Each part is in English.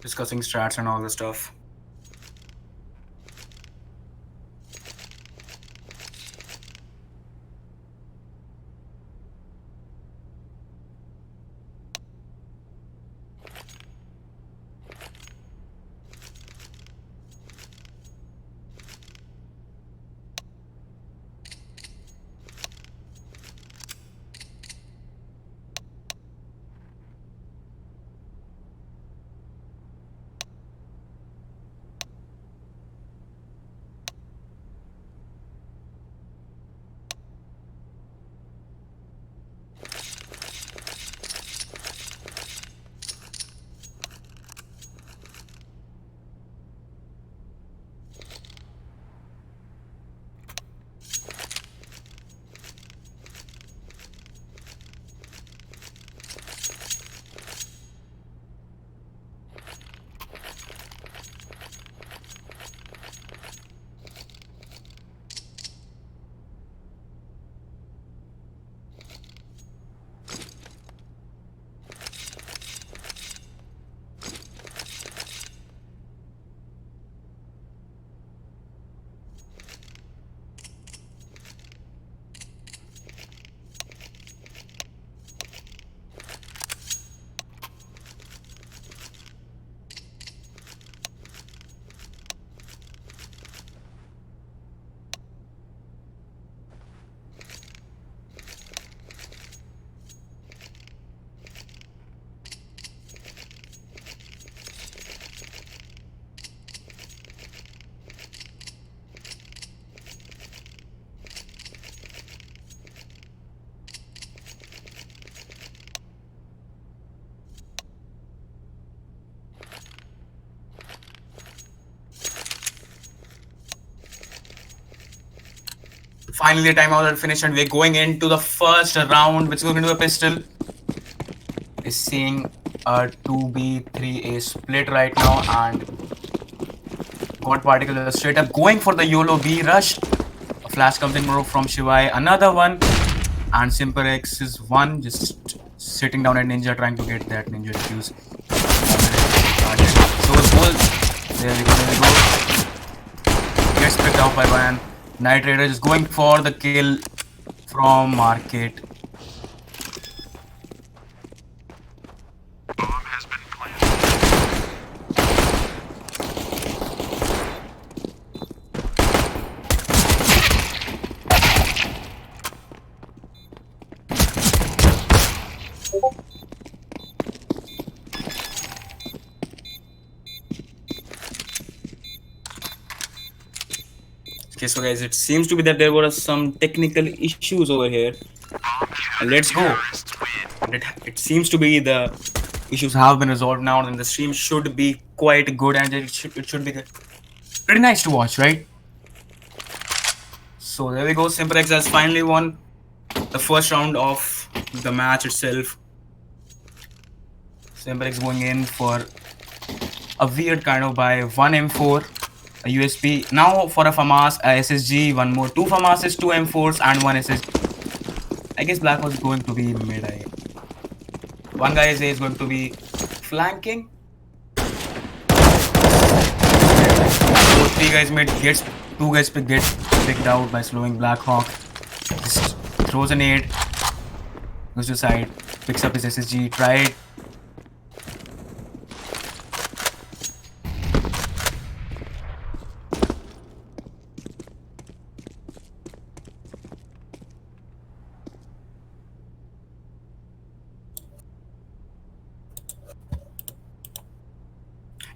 discussing strats and all the stuff. Finally, the timeout had finished, and we're going into the first round, which is going into a pistol. Is seeing a 2B3A split right now, and God Particle is straight up going for the YOLO B rush. A flash comes in from Shivai, another one, and SemperX is one, just sitting down at Ninja trying to get that Ninja defuse. So it's full. There we go. Gets picked out by one. Night Raider is going for the kill from Market. Bomb has been planted. Okay, so guys, it seems to be that there were some technical issues over here. Let's go. It seems to be the issues have been resolved now, and the stream should be quite good, and it should be pretty nice to watch, right? So there we go. SemperX has finally won the first round of the match itself. SemperX going in for a weird kind of buy, 1 M4, a USP. Now for a FAMAS, a SSG, one more, 2 FAMASes, 2 M4s, and 1 SSG. I guess Black was going to be mid. One guy is going to be flanking. So 3 guys mid, gets 2 guys get picked out by slowing Blackhawk. Just throws a nade, goes to the side, picks up his SSG, tried.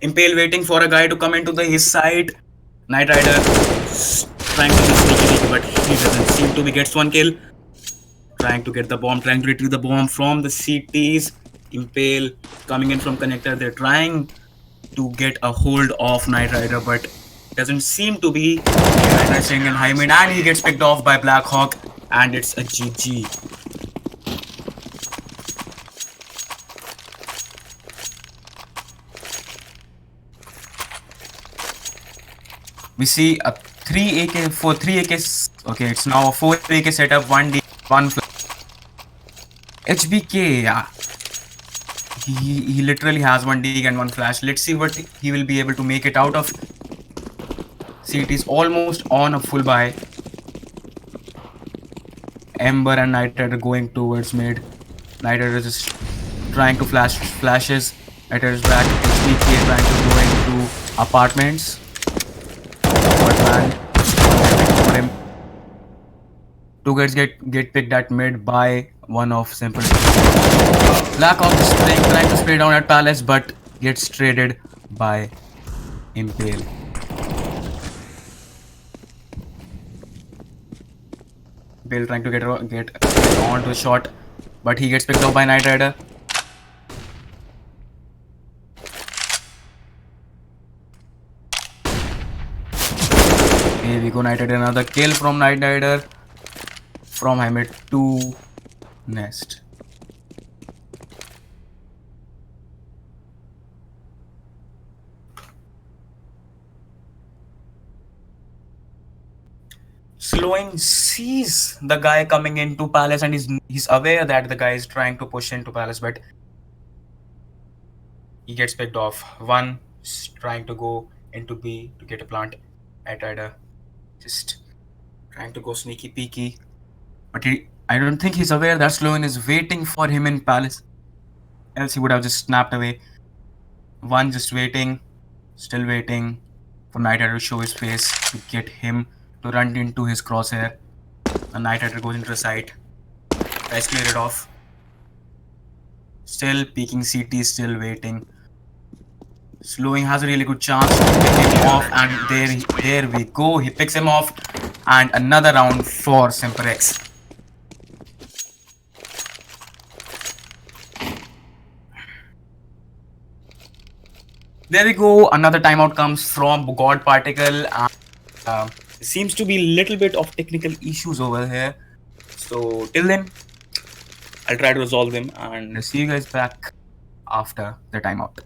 Impale waiting for a guy to come into his side. Night Rider trying to be sneaky, but he doesn't seem to be gets 1 kill. Trying to get the bomb, trying to retrieve the bomb from the CTs. Impale coming in from connector. They're trying to get a hold of Night Rider, but doesn't seem to be. Night Rider staying in high mid, and he gets picked off by Blackhawk, and it's a GG. We see a 3 AK for 3 AKs. Okay, it's now a 4 AK setup, 1D, 1 HBK. Yeah, He literally has one dig and one flash. Let's see what he will be able to make it out of. See, it is almost on a full buy. Ember and Night Rider going towards mid. Night Rider is just trying to flashes. Night Rider is back. HPK trying to go into apartments. But man, for him. Two guys get picked at mid by one of Simplex. Lack of trying to spray down at Palace, but gets traded by Impale. Impale trying to get on to the shot, but he gets picked up by Night Rider. Here we go, Night Rider, another kill from Night Rider. From Hamid to Nest. Slowing sees the guy coming into Palace and he's aware that the guy is trying to push into Palace, but he gets picked off. One is trying to go into B to get a plant. Night Rider just trying to go sneaky peeky, but I don't think he's aware that Sloan is waiting for him in Palace. Else he would have just snapped away. One just waiting, still waiting for Night Rider to show his face to get him to run into his crosshair. The Night Rider goes into the site. Guys clear it off. Still peeking CT, still waiting. Slowing has a really good chance to pick him off, and there we go. He picks him off, and another round for SemperX. There we go. Another timeout comes from God Particle. Seems to be a little bit of technical issues over here. So till then, I'll try to resolve them and see you guys back after the timeout.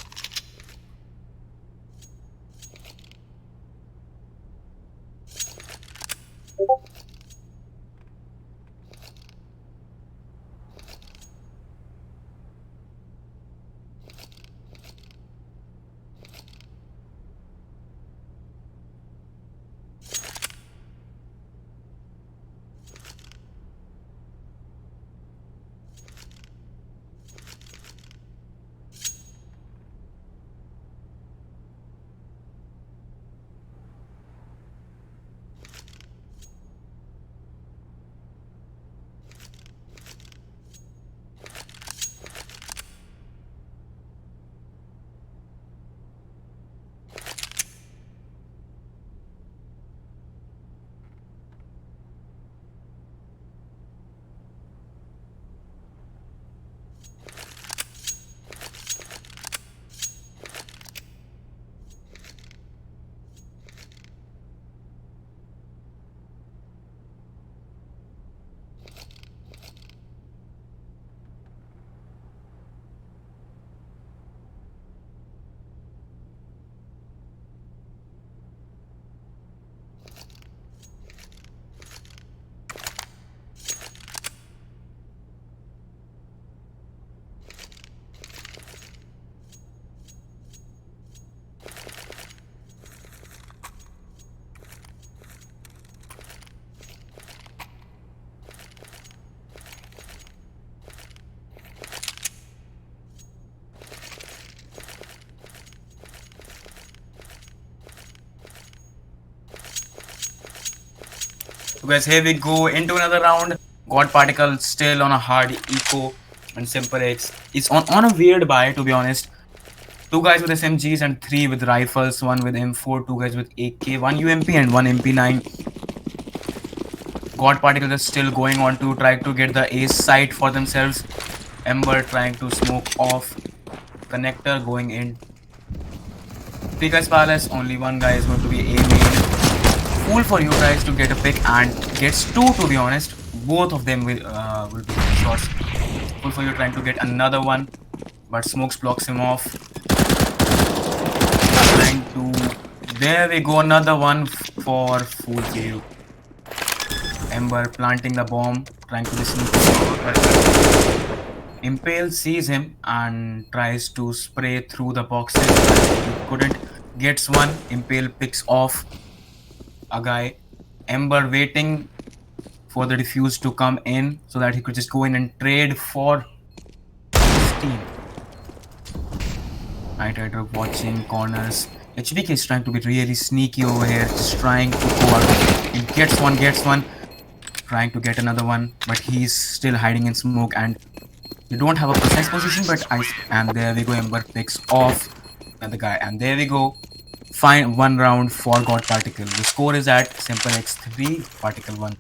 So guys, here we go into another round. God Particle still on a hard eco, and SemperX is on a weird buy, to be honest. Two guys with SMGs and three with rifles, one with M4, two guys with AK, one UMP and one MP9. God Particle is still going on to try to get the ace site for themselves. Ember trying to smoke off. Connector going in. Three guys Palace, only one guy is going to be A main. Cool for you guys to get a pick and gets two, to be honest. Both of them will be shots. Cool for you trying to get another one, but Smokes blocks him off. Trying to... There we go, another one for Fool Kill. Ember planting the bomb, trying to listen to Impale sees him and tries to spray through the boxes, but he couldn't. Gets one. Impale picks off a guy. Ember waiting for the defuse to come in so that he could just go in and trade for his team. Night Rider watching corners. HBK is trying to be really sneaky over here, just trying to go out. He gets one, trying to get another one, but he's still hiding in smoke and they don't have a precise position. But and there we go. Ember picks off another guy, and there we go. Fine, one round for God Particle. The score is at SemperX 3, Particle 1.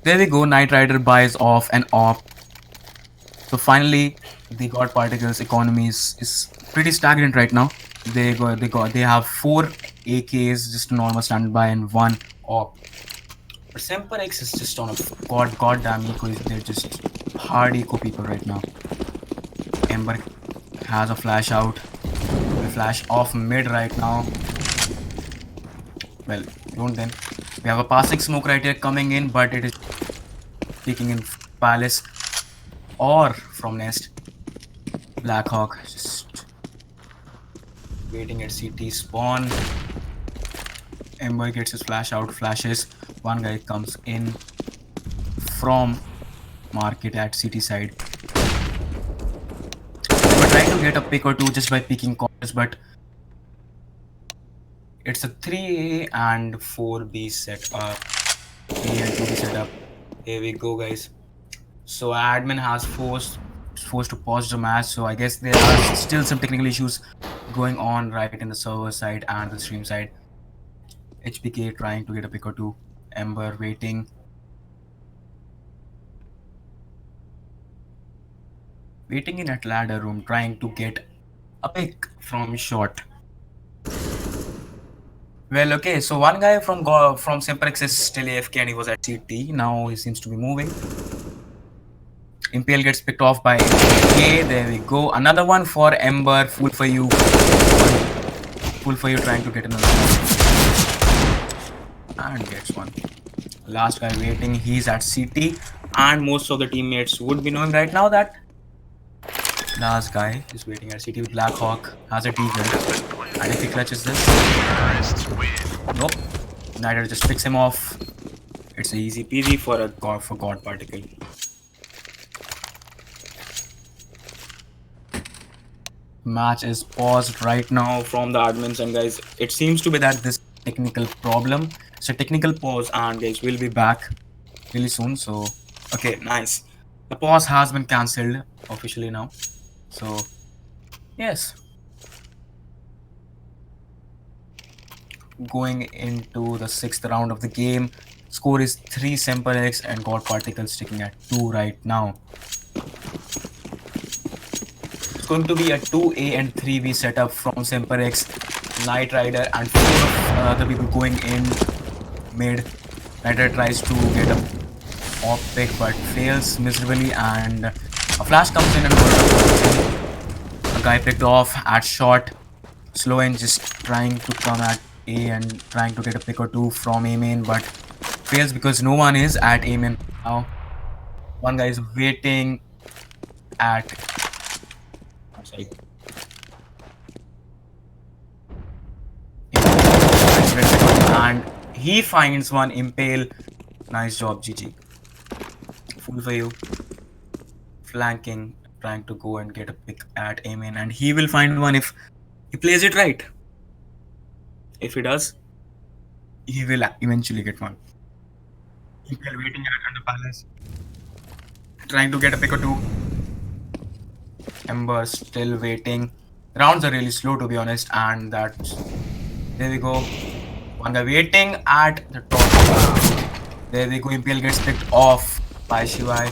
There we go. Knight Rider buys off an op. So finally, the God Particles economy is pretty stagnant right now. They have 4 AKs, just a normal standby, and 1 op. But SemperX is just on a goddamn eco. They're just hard eco people right now. Ember has a flash out. A flash off mid right now. Well, don't then. We have a passing smoke right here coming in, but it is peeking in Palace or from Nest. Blackhawk just waiting at CT spawn. Ember gets his flash out, flashes. One guy comes in from market at CT side. We're trying to get a pick or two just by picking corners, but it's a 3A and 4B setup. 3 and 2B setup. Here we go, guys. So admin has forced to pause the match. So I guess there are still some technical issues going on right in the server side and the stream side. HBK trying to get a pick or two. Ember waiting. Waiting in at ladder room, trying to get a pick from short. Well, okay, so one guy from SemperX is still AFK and he was at CT. Now he seems to be moving. Impale gets picked off by AK. There we go. Another one for Ember. Fool for you. Fool for you trying to get another one. And gets one. Last guy waiting. He's at CT. And most of the teammates would be knowing right now that last guy is waiting at CT with Blackhawk. Has a deagle. And if he clutches this, nope. Nighter just picks him off. It's an easy peasy for God Particle. Match is paused right now from the admins, and guys, it seems to be that this technical problem. It's a technical pause, and guys, we'll be back really soon. So, okay, nice. The pause has been cancelled officially now. So, yes. Going into the 6th round of the game. Score is 3 SemperX and God Particle sticking at 2 right now. It's going to be a 2A and 3B setup from SemperX, Knight Rider, and 4 other people going in mid. Knight Rider tries to get a off pick but fails miserably, and a flash comes in and a guy picked off at short. Slow and just trying to come at A and trying to get a pick or two from A main, but fails because no one is at A main now. One guy is waiting at and he finds one. Impale. Nice job, GG. Fool for you. Flanking, trying to go and get a pick at A main, and he will find one if he plays it right. If he does, he will eventually get one. Impale waiting at the palace, trying to get a pick or two. Ember still waiting. Rounds are really slow, to be honest, and that's... There we go. One guy waiting at the top. There we go. Impale gets picked off by Shivai.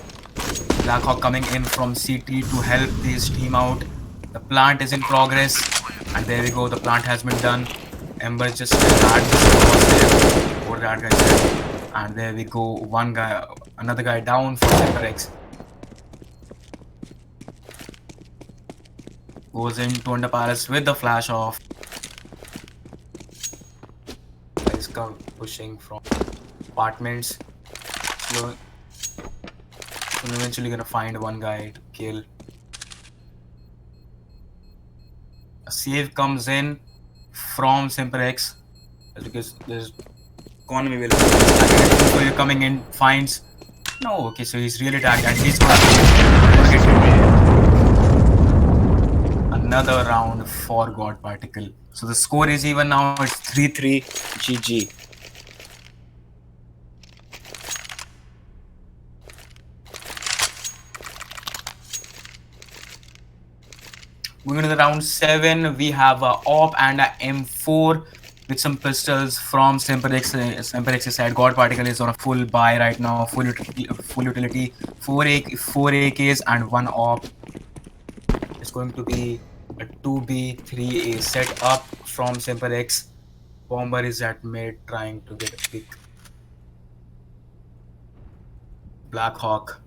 Blackhawk coming in from CT to help this team out. The plant is in progress, and there we go. The plant has been done. Ember just had this over that guy said. And there we go. One guy, another guy down for SemperX. Goes into under palace with the flash off. Guys come pushing from apartments. I'm eventually gonna find one guy to kill. A save comes in from SemperX because there's economy will so you're coming in, finds no, okay, so he's really tagged and he's gonna get another round for God Particle. So the score is even now, it's 3-3 GG. Moving to the round 7, we have a AWP and a M4 with some pistols from SemperX. SemperX's side, God Particle is on a full buy right now, full utility, 4 AKs and 1 AWP. It's going to be a 2B, 3A set up from SemperX. Bomber is at mid trying to get a pick. Blackhawk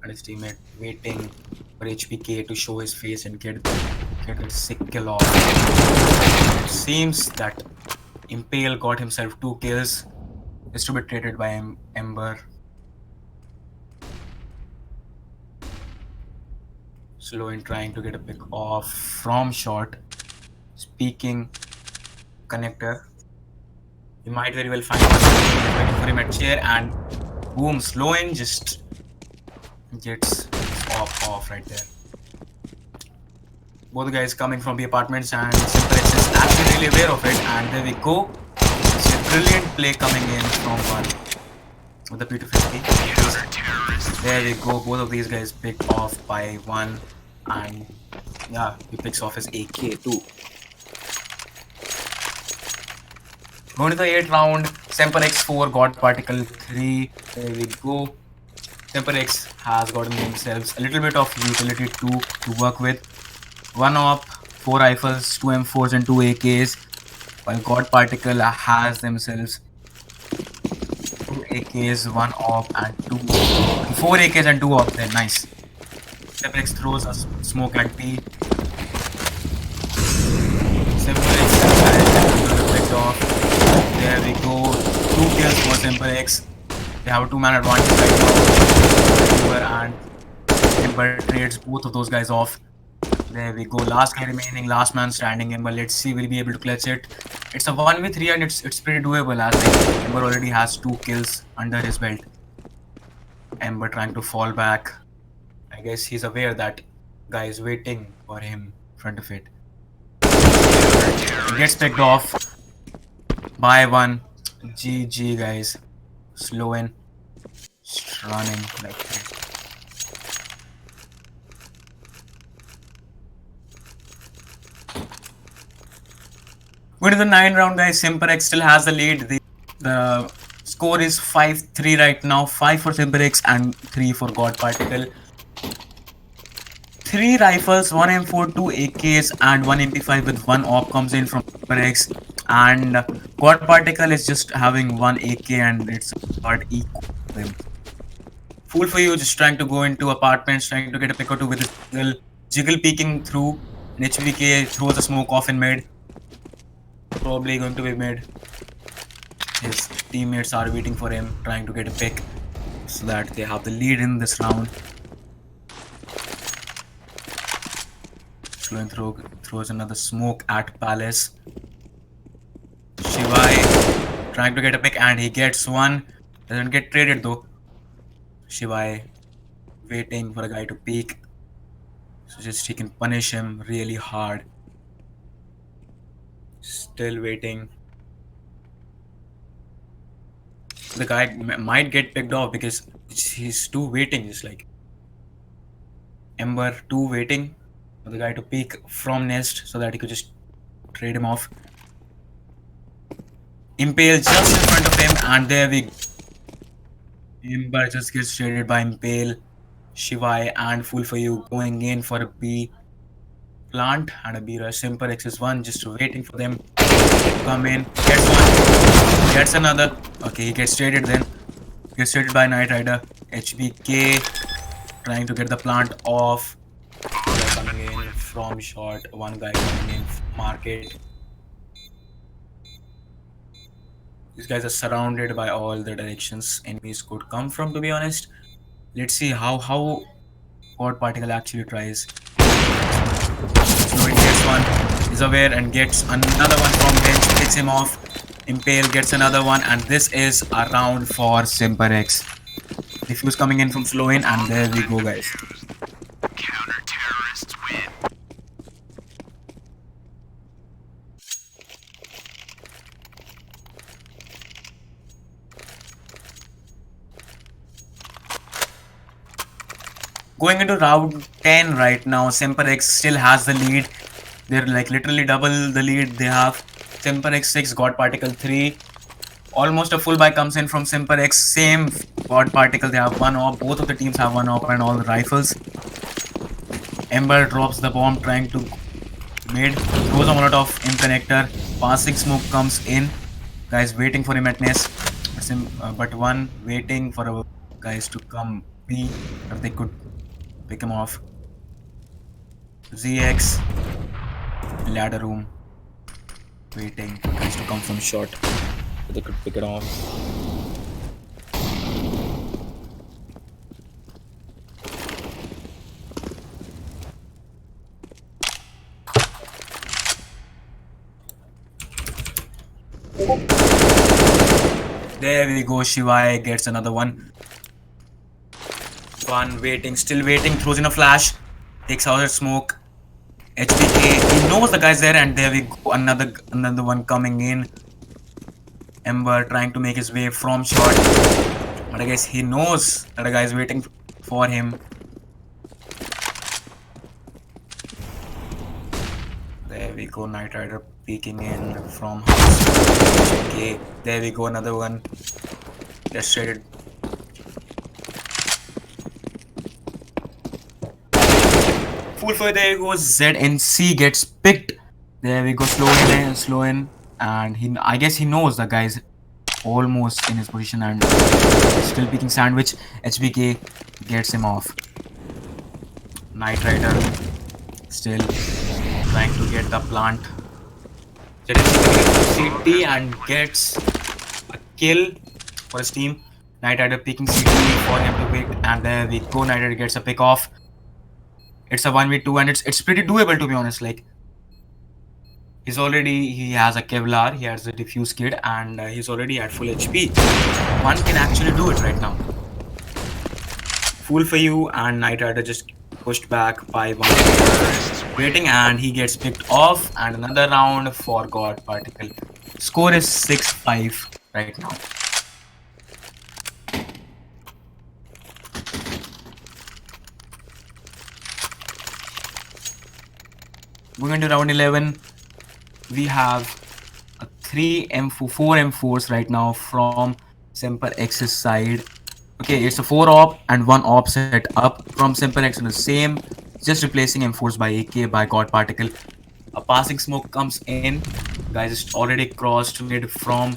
and his teammate waiting for HPK to show his face and get a sick kill off. It seems that Impale got himself 2 kills, distributed by Ember. Slow in trying to get a pick off from short. Speaking connector. You might very well find waiting for him at chair and boom, Slow in just gets off right there. Both guys coming from the apartments and Simplex is actually really aware of it, and there we go. It's a brilliant play coming in from one with the P250. There we go, both of these guys picked off by one, and yeah, he picks off his AK too. Going to the 8th round, SemperX 4, God Particle 3. There we go. SemperX has gotten themselves a little bit of utility to work with. 1 AWP, 4 rifles, 2 M4s and 2 AKs. While God Particle has themselves 2 AKs, 1 AWP and 4 AKs and 2 AWP there. Nice. SemperX throws a smoke at B. SemperX picked off. There we go. 2 kills for SemperX. They have a 2-man advantage right now. And Ember trades both of those guys off. There we go. Last guy remaining, last man standing. Ember, let's see, will be able to clutch it. It's a 1v3 and it's pretty doable as like Ember already has 2 kills under his belt. Ember trying to fall back. I guess he's aware that guy is waiting for him in front of it. He gets picked off by one. GG guys. Slow in. Just running like that. Going to the 9th round, guys. SemperX still has the lead. The score is 5-3 right now. 5 for SemperX and 3 for God Particle. 3 rifles, 1 M4, 2 AKs and 1 MP5 with 1 AWP comes in from SemperX. And God Particle is just having 1 AK and it's not equal to him. Fool for you, just trying to go into apartments, trying to get a pick or two with his jiggle peeking through. And HVK throws a smoke off in mid. Probably going to be mid. His teammates are waiting for him, trying to get a pick so that they have the lead in this round. Slow and throws another smoke at Palace. Shivai trying to get a pick and he gets one. Doesn't get traded though. Shivai waiting for a guy to peek. So just he can punish him really hard. Still waiting. The guy might get picked off because he's too waiting, just like Ember 2 waiting for the guy to peek from nest so that he could just trade him off. Impale just in front of him and there we go. Ember just gets traded by Impale. Shivai and Fool for you going in for a B plant and a B rush. SemperX is one just waiting for them to come in. Gets one, gets another. Okay, he gets traded then. Gets traded by Night Rider. HBK trying to get the plant off. One guy coming in from short. One guy coming in from market. These guys are surrounded by all the directions enemies could come from, to be honest. Let's see how God Particle actually tries. Snowing gets one, is aware and gets another one from bench, picks him off. Impale gets another one, and this is a round for SemperX. Diffuse coming in from Slow-in, and there we go, guys. Going into round 10 right now, SemperX still has the lead. They're like literally double the lead they have. SemperX 6, God Particle 3. Almost a full buy comes in from SemperX. Same God Particle, they have one op. Both of the teams have one op and all the rifles. Ember drops the bomb trying to mid. Throws a molotov in connector. Passing smoke comes in. Guys waiting for him at nest. But one waiting for our guys to come B if they could pick him off. ZX ladder room waiting for guys to come from short so they could pick it off. There we go, Shivai gets another one. One waiting, still waiting, throws in a flash, takes out the smoke. HBK, he knows the guy's there, and there we go, another one coming in. Ember trying to make his way from short, but I guess he knows that a guy is waiting for him. There we go, Knight Rider peeking in from house. Okay, there we go, another one. Just traded. Full fire, there goes ZNC gets picked. There we go, slow in, and I guess he knows the guy's almost in his position and still picking sandwich. HBK gets him off. Knight Rider still trying to get the plant. ZNC and gets a kill for his team. Knight Rider picking CT for him to pick, and there we go. Knight Rider gets a pick off. It's a 1v2 and it's pretty doable, to be honest. Like, he has a Kevlar, he has a diffuse kit, and he's already at full HP. One can actually do it right now. Fool for you, and Knight Rider just pushed back by one. Waiting, and he gets picked off, and another round for God Particle. Score is 6-5 right now. Moving into round 11, we have a 4 M4s right now from SemperX's side. Okay, it's a 4 op and 1 op set up from SemperX in the same, just replacing M4s by AK by God Particle. A passing smoke comes in. Guys, it's already crossed mid from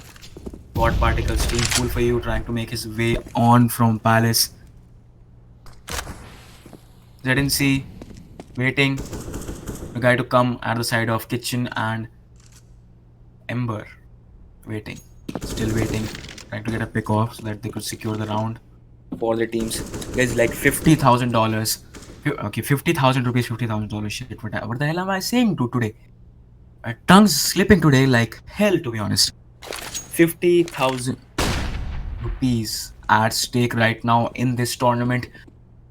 God Particle's team. Full for you, trying to make his way on from Palace. ZNC waiting. The guy to come at the side of kitchen, and Ember waiting, still waiting, trying to get a pick off so that they could secure the round for their teams. There's like $50,000. Okay, 50,000 rupees, $50,000. Shit, what the hell am I saying today? My tongue's slipping today like hell, to be honest. 50,000 rupees at stake right now in this tournament.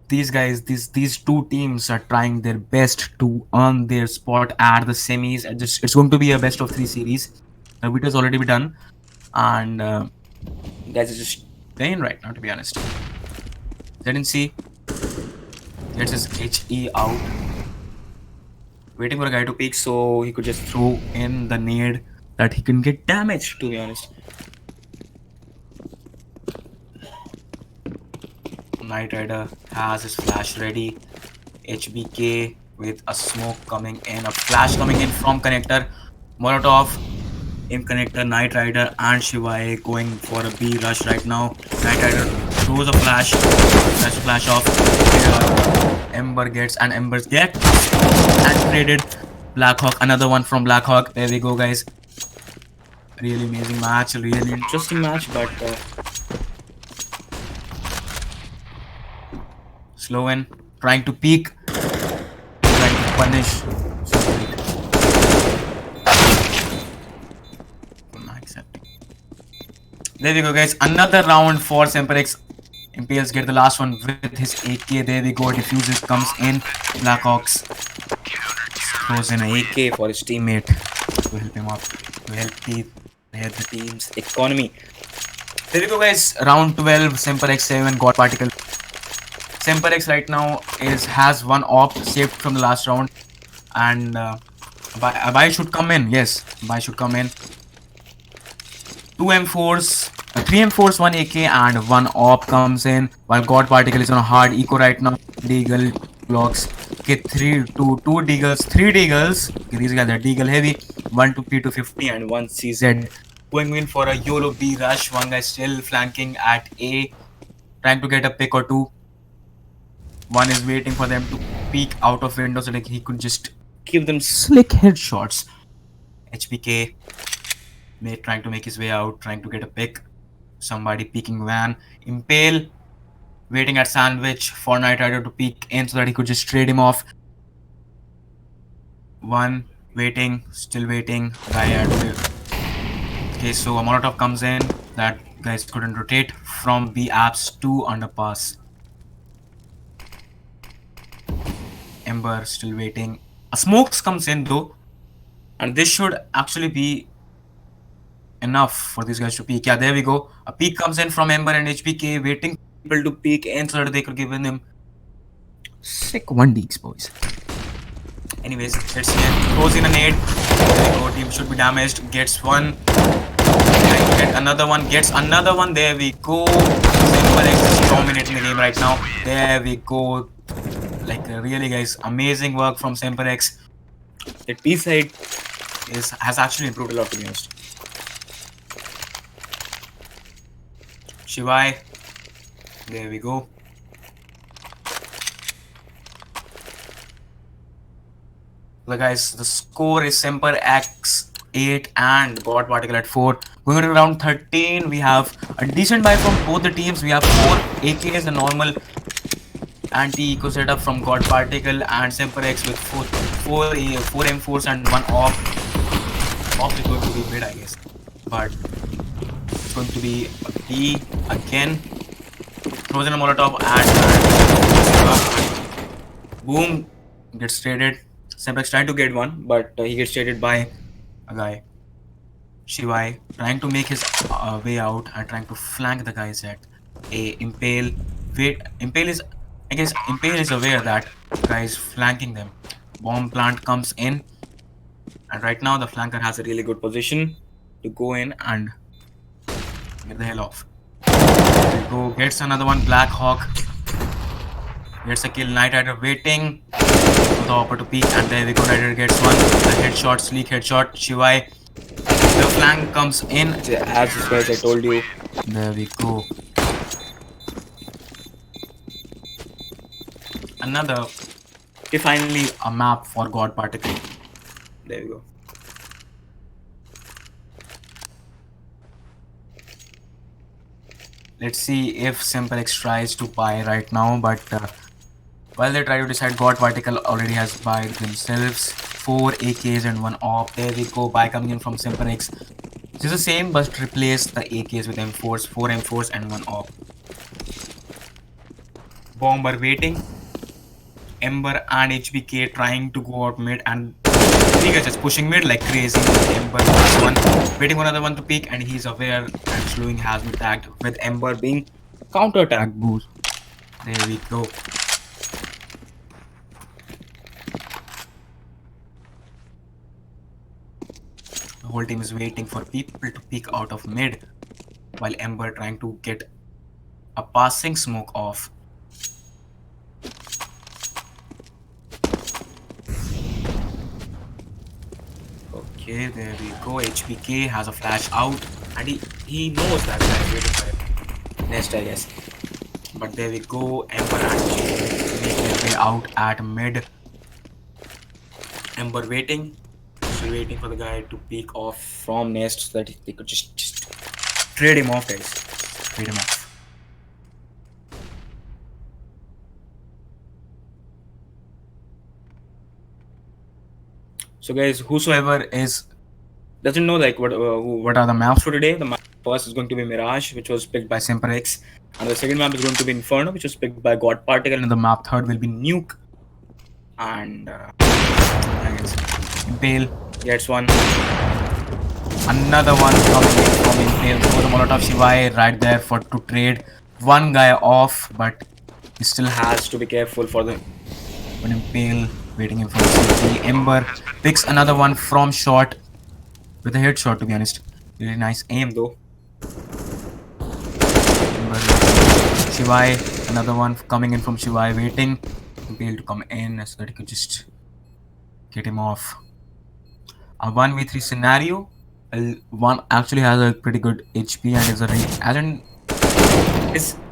These guys, these two teams are trying their best to earn their spot at the semis. It's going to be a best of 3 series. The video's already been done, and guys are just playing right now, to be honest. ZNC gets his HE out, waiting for a guy to peek so he could just throw in the nade that he can get damaged, to be honest. Knight Rider has his flash ready. HBK with a smoke coming in, a flash coming in from connector. Molotov in connector. Knight Rider and Shivai going for a B rush right now. Knight Rider throws a flash. Flash off. Ember gets, and Embers get and traded. Blackhawk, another one from Blackhawk. There we go, guys. Really amazing match, really interesting match, but Slow in, trying to peek, trying to punish. So great. Not accepting. There we go, guys. Another round for SemperX. Impales get the last one with his AK. There we go. Diffuses comes in. Blackhawks throws in an AK for his teammate to help him up, to help the team's economy. There we go, guys. Round 12. SemperX 7 got particle. SemperX right now has one op saved from the last round, and buy should come in. Yes, buy should come in. 2 M4s, 3 M4s, 1 AK, and 1 op comes in. While God Particle is on a hard eco right now. Deagle blocks. Okay, 2 Deagles, 3 Deagles. Okay, these guys are Deagle heavy. 1 to P250 and 1 CZ. Going in for a YOLO B rush. One guy still flanking at A, trying to get a pick or two. One is waiting for them to peek out of window so like he could just give them slick headshots. HPK trying to make his way out, trying to get a pick. Somebody peeking van. Impale waiting at sandwich for Night Rider to peek in so that he could just trade him off. One waiting, still waiting. Guy at okay, so a Molotov comes in. That guys couldn't rotate from B apps to underpass. Ember still waiting. A smokes comes in though, and this should actually be enough for these guys to peek. Yeah, there we go. A peek comes in from Ember and HBK, waiting for people to peek in so that they could give him sick 1Ds, boys. Anyways, let's see. Throws in a nade. There we go. Team should be damaged. Gets one. Get another one. Gets another one. There we go. SemperX is dominating the game right now. There we go. Like really, guys, amazing work from SemperX. The T side has actually improved a lot, to be honest. Shivai. There we go. So guys, the score is SemperX 8 and God Particle at 4. Going to round 13, we have a decent buy from both the teams. We have 4 AKs, a normal anti-eco setup from God Particle, and SemperX with 4 M4s and 1 off. Off is going to be mid, I guess. But it's going to be D again. Throws in a Molotov and boom, gets traded. SemperX trying to get one, but he gets traded by a guy. Shivai trying to make his way out and trying to flank the guys at A. Impale. Wait, Impale is, I guess Impale is aware that guy is flanking them. Bomb plant comes in, and right now the flanker has a really good position to go in and get the hell off. There we go. Gets another one. Black Hawk gets a kill. Night Rider waiting for the opper to peek, and there we go. Night Rider gets one. The headshot, sleek headshot. Shivai. The flank comes in. As guys, I told you. There we go. Another, finally, a map for God Particle. There we go. Let's see if SemperX tries to buy right now, but while they try to decide, God Particle already has buyed themselves 4 AKs and 1 op. There we go. Buy coming in from SemperX. This is the same, but replace the AKs with M4s, 4 M4s and 1 op. Bomber waiting. Ember and HBK trying to go out mid, and three guys just pushing mid like crazy. Ember one waiting for another one to peek, and he's aware and slowing has been tagged with Ember being counter tag boost. There we go. The whole team is waiting for people to peek out of mid, while Ember trying to get a passing smoke off. Okay, there we go. HBK has a flash out, and he knows that guy is waiting for it. Nest, I guess. But there we go. Ember and HBK make their way out at mid. Ember waiting. Still waiting for the guy to peek off from Nest so that they could just trade him off, guys. Trade him off. So guys, whosoever is doesn't know like what are the maps for today, the map first is going to be Mirage, which was picked by SemperX, and the second map is going to be Inferno, which was picked by God Particle, and the map third will be Nuke, and I guess Impale gets one. Another one coming in from Impale. Throw the Molotov Shivai right there for to trade one guy off, but he still has to be careful for the Impale waiting him for the safety. Ember picks another one from short with a headshot, to be honest. Really nice aim though. Ember, Shivai, another one coming in from Shivai, waiting Impale to come in so that he could just get him off. A 1v3 scenario. One actually has a pretty good HP and is a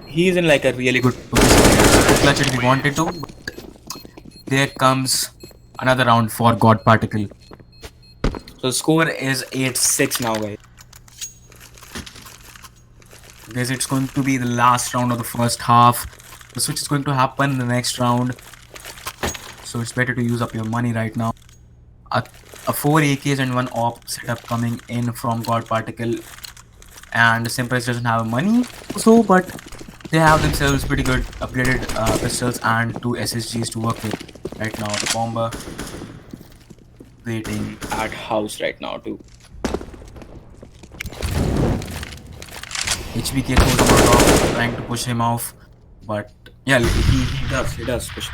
he is in like a really good position here. So clutch it if he wanted to. But there comes another round for God Particle. So the score is 8-6 now, guys. Guys, it's going to be the last round of the first half. The switch is going to happen in the next round. So it's better to use up your money right now. A 4 AKs and 1 op setup coming in from God Particle, and Simplex doesn't have money so, but they have themselves pretty good upgraded pistols and 2 SSGs to work with right now. The bomber waiting at house right now too. HBK throws a Molotov, trying to push him off, but yeah, he does push.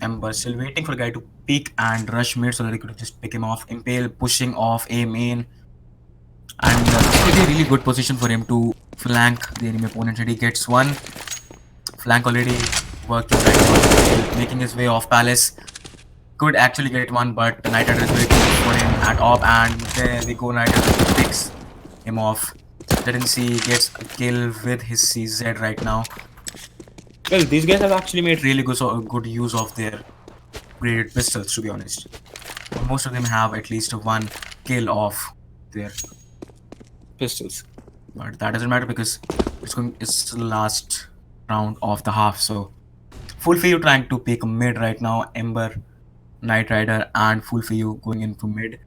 Ember still waiting for the guy to peek and rush mid so that he could just pick him off. Impale pushing off A main. And it's a really good position for him to flank the enemy opponent. And he gets one. Flank already working right now, making his way off Palace. Could actually get one, but the Night Rider is waiting for him at op. And there we go, Night Rider picks him off. Didn't see gets a kill with his CZ right now. Well, these guys have actually made really good use of their graded pistols, to be honest. Most of them have at least one kill off their pistols, but that doesn't matter because it's the last round of the half. So full for you trying to pick mid right now. Ember, Night Rider, and full for you going into mid.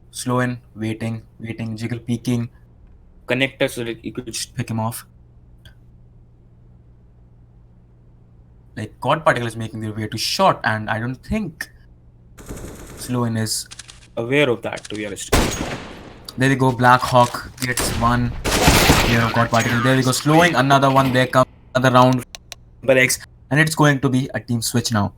Slow in, waiting, jiggle peeking, connector so that you could just pick him off. Like God Particle is making their way to short, and I don't think Slow-in is aware of that, to be honest. There we go, Black Hawk gets one here of God Particle. There we go, slowing another one. There comes another round, SemperX, and it's going to be a team switch now.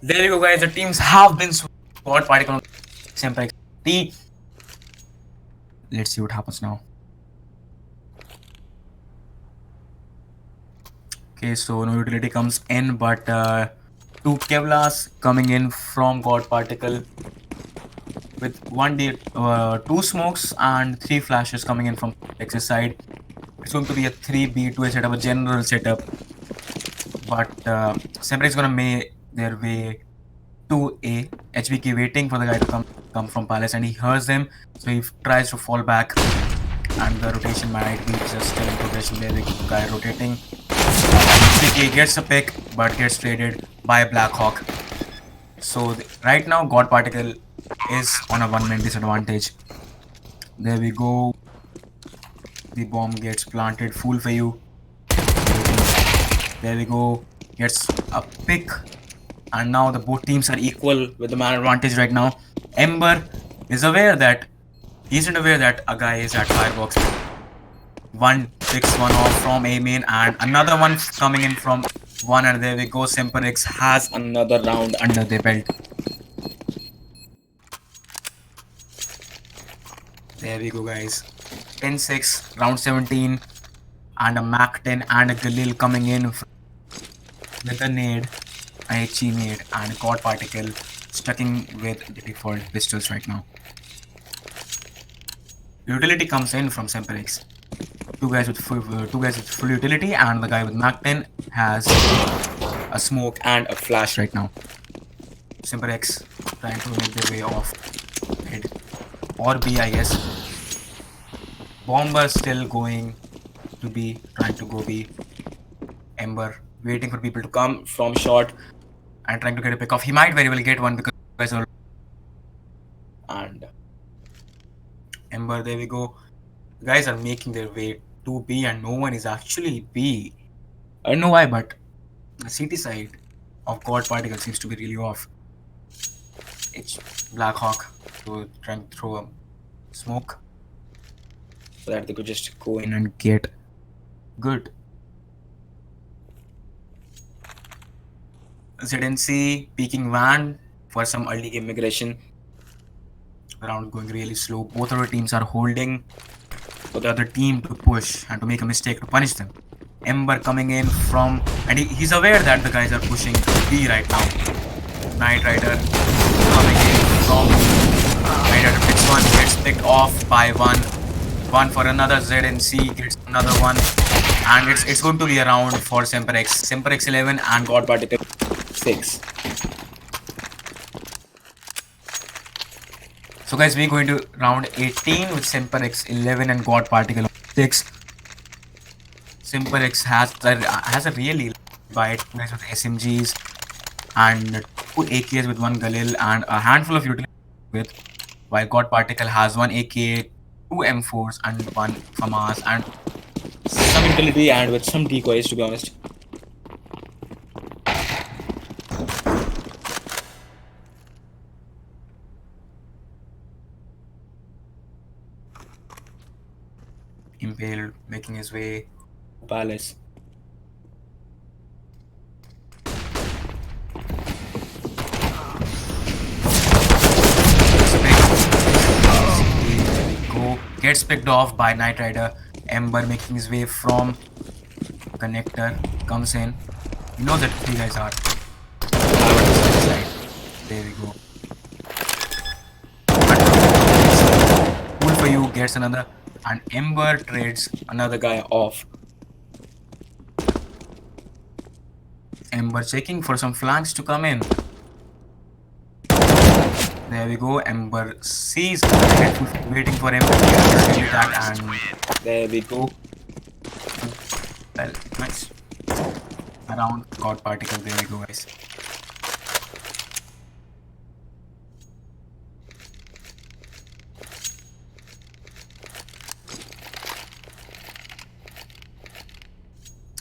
There you go, guys. The teams have been God Particle on SemperX. Let's see what happens now. Okay, so no utility comes in, but two Kevlas coming in from God Particle with two smokes and 3 flashes coming in from Texas side. It's going to be a 3B2A setup, a general setup. But SemperX is gonna make their way to A. HBK waiting for the guy to come from Palace, and he hears them, so he tries to fall back, and the rotation might be just still in progression. There, the guy rotating. HBK gets a pick, but gets traded by Black Hawk. So right now, God Particle is on a 1-man disadvantage. There we go. The bomb gets planted. Full for you. There we go. Gets a pick. And now the both teams are equal with the man advantage right now. Ember is aware that he isn't aware that a guy is at firebox. One picks one off from A main and another one coming in from one, and there we go. SemperX has another round under their belt. There we go, guys. 10-6, round 17, and a Mac 10 and a Galil coming in with a nade, a HE nade, and a God Particle stucking with the default pistols right now. Utility comes in from SemperX. Two guys with full utility, and the guy with Mac 10 has a smoke and a flash right now. SemperX trying to make their way off mid or B, I guess. Bomber still going to B, trying to go B. Ember waiting for people to come from short and trying to get a pick off. He might very well get one because guys are, and Ember, there we go. The guys are making their way to B and no one is actually B. I don't know why, but the CT side of God Particle seems to be really off. It's Blackhawk to trying to throw a smoke so that they could just go in and get good. ZNC peeking van for some early game aggression. Round going really slow. Both of the teams are holding for the other team to push and to make a mistake to punish them. Ember coming in from, and he's aware that the guys are pushing B right now. Knight Rider coming in from Knight Rider picks one, gets picked off by one for another. ZNC gets another one, and it's going to be a round for SemperX. SemperX 11 and God Particle 6. So guys, we're going to round 18 with SemperX 11 and God Particle 6. SemperX has a really bite guys with SMGs and 2 AKs with 1 Galil and a handful of utility with, while God Particle has 1 AK, 2 M4s and 1 FAMAS and some utility and with some decoys, to be honest. Impaled making his way to Palace. Gets picked off by Knight Rider. Ember making his way from connector, comes in. You know that 3 guys are. There we go. Cool for you, gets another, and Ember trades another guy off. Ember checking for some flanks to come in. There we go. Ember sees waiting for him to attack, and there we go. Well, nice. Around God Particle. There we go, guys.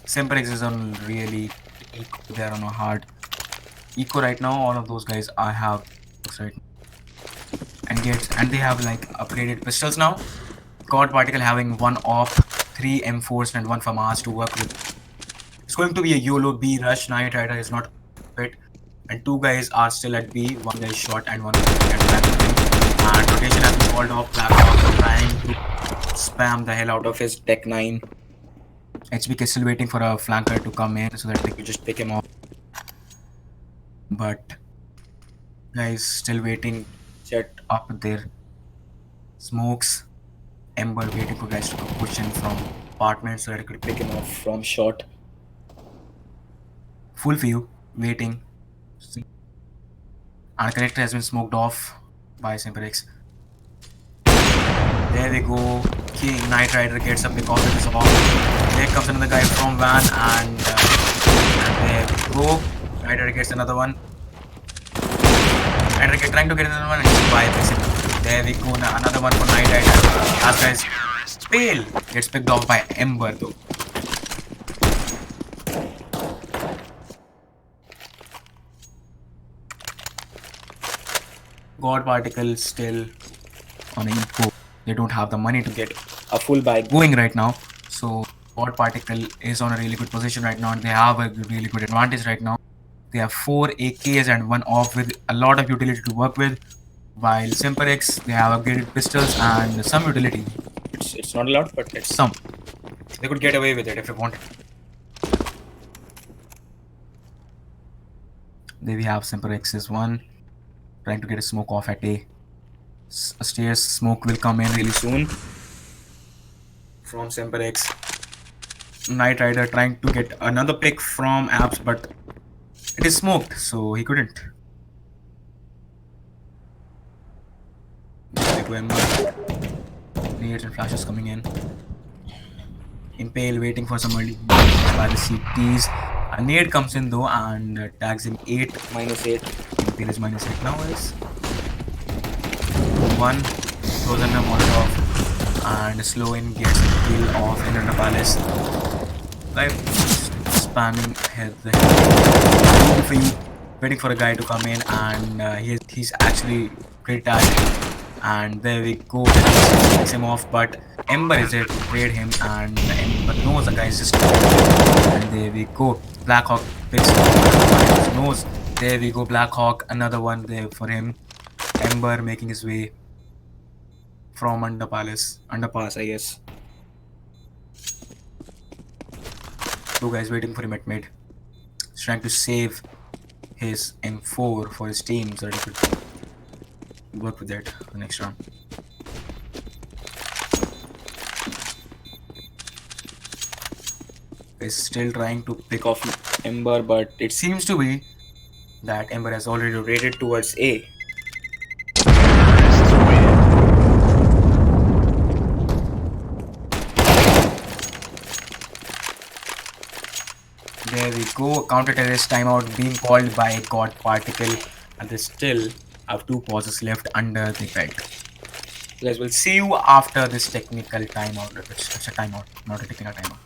SemperX is on really eco. They're on a hard eco right now. All of those guys I have right now. And they have like upgraded pistols now. God Particle having 1 off, 3 M4s and 1 FAMAS to work with. It's going to be a YOLO B rush. Knight Rider is not fit, and 2 guys are still at B. 1 guy is shot and 1 guy at back. And rotation has been called off. Blackhawk trying to spam the hell out of his Tech 9. HBK still waiting for a flanker to come in so that they could just pick him off. But guys still waiting. Jet up there. Smokes. Ember waiting for guys to push in from apartment so that I could pick him off from short. Full view. Waiting. And connector has been smoked off by SemperX. There we go. King Knight Rider gets a pick off with his off. There comes another guy from van, and there we go. Knight Rider gets another one. Knight Rider trying to get another one and just buy this. There we go. Another one for Knight Rider. Last guy's fail. Gets picked off by Ember though. God Particle still on info. They don't have the money to get a full buy going right now. So God Particle is on a really good position right now, and they have a really good advantage right now. They have 4 AKs and 1 off with a lot of utility to work with. While SemperX, they have upgraded pistols and some utility. It's not a lot, but it's some. They could get away with it if they wanted. There we have SemperX's one trying to get a smoke off at A. A stairs smoke will come in really soon from SemperX. Knight Rider trying to get another pick from Apps, but it is smoked, so he couldn't. Nades and flashes coming in. Impale waiting for some early by the CTs. A nade comes in though and tags him 8 -8. Impale is -8 now, guys. 1 throws in a Molotov and slow in gets the kill off in the palace. Guy spamming head for you, waiting for a guy to come in, and he's actually great at it. And there we go, takes him off, but Ember is there to trade him, and Ember knows the guy is just and there we go. Blackhawk picks his nose. There we go, Blackhawk, another one there for him. Ember making his way from underpass, I guess. Two guys waiting for him at mid. He's trying to save his M4 for his team so that he could work with that the next round. He's still trying to pick off Ember, but it seems to be that Ember has already rotated towards A. There we go, counter-terrorist timeout being called by God Particle, and they still have 2 pauses left under the belt. You guys will see you after this technical timeout. It's a timeout, not a technical timeout.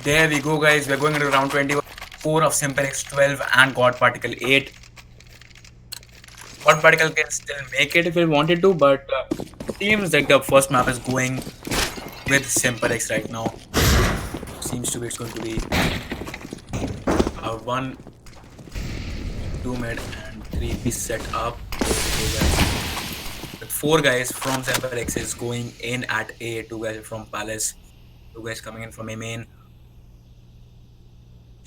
There we go, guys. We're going into round 24 of SemperX 12 and God Particle 8. God Particle can still make it if it wanted to, but seems like the first map is going with SemperX right now. Seems to be it's going to be 1, 2 mid and 3 be set up. With 4 guys from SemperX is going in at A, 2 guys from Palace, 2 guys coming in from A main.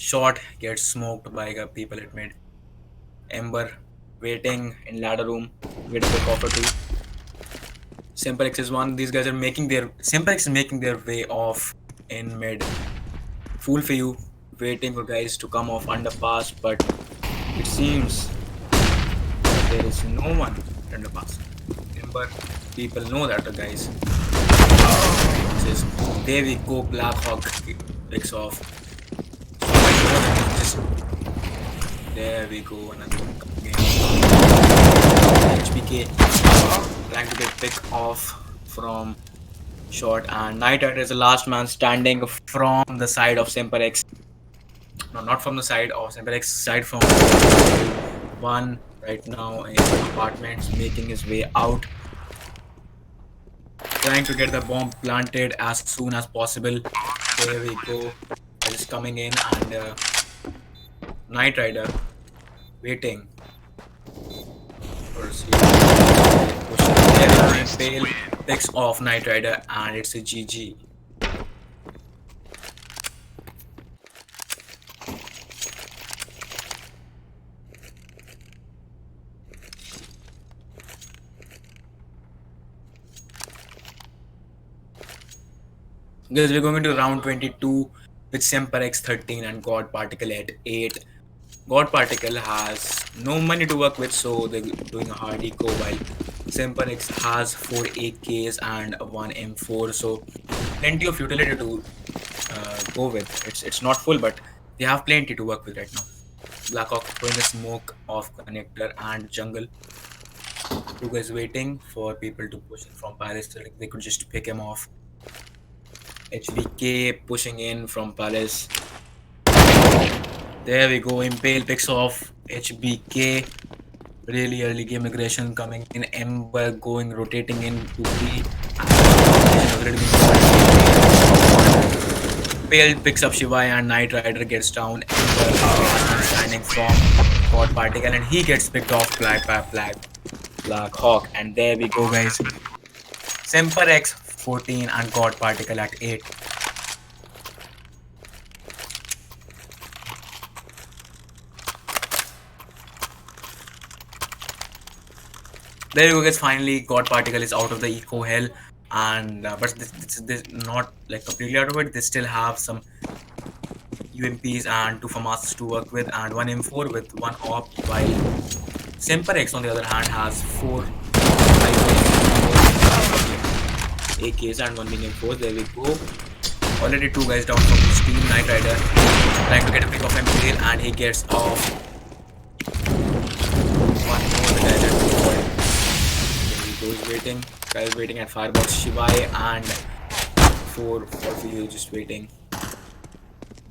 Shot gets smoked by people at mid. Ember waiting in ladder room, waiting for copper 2. SemperX is 1. These guys are making their SemperX is making their way off in mid. Fool for you, waiting for guys to come off underpass, but it seems that there is no one underpass. Remember, people know that the guys. Says, there we go, Black Hawk picks off. Just, there we go, another one coming in. HBK trying to get pick off from short, and Knight Rider is the last man standing from the side of SemperX. No, not from the side of SemperX, side from one right now in apartments, making his way out, trying to get the bomb planted as soon as possible. There we go. Just coming in, and Knight Rider waiting for pushing there. Impale picks off Knight Rider, and it's a GG. Guys, we're going into round 22 with SemperX 13 and God Particle at 8. God Particle has no money to work with, so they're doing a hard eco, while SemperX has 4 AKs and 1 M4, so plenty of utility to go with. It's not full, but they have plenty to work with right now. Blackhawk throwing a smoke off connector and jungle. You guys waiting for people to push in from Paris, so they could just pick him off. HVK pushing in from Palace. There we go. Impale picks off HBK. Really early game aggression coming in. Ember going, rotating in to B. Impale picks up Shivai, and Knight Rider gets down. Ember standing from God Particle, and he gets picked off Black Hawk. And there we go, guys. SemperX 14 and God Particle at 8. There you go, guys. Finally, God Particle is out of the eco hell, and but this not like completely out of it. They still have some UMPs and 2 FAMAS to work with, and 1 M4 with 1 op, while SemperX on the other hand has 4 AKs and 1 M4. There we go. Already 2 guys down from his team. Knight Rider trying to get a pick off Impale, and he gets off. 1 more, the guys at 2. There he goes, waiting. Guys waiting at Firebox. Shivai and 4 for you, just waiting.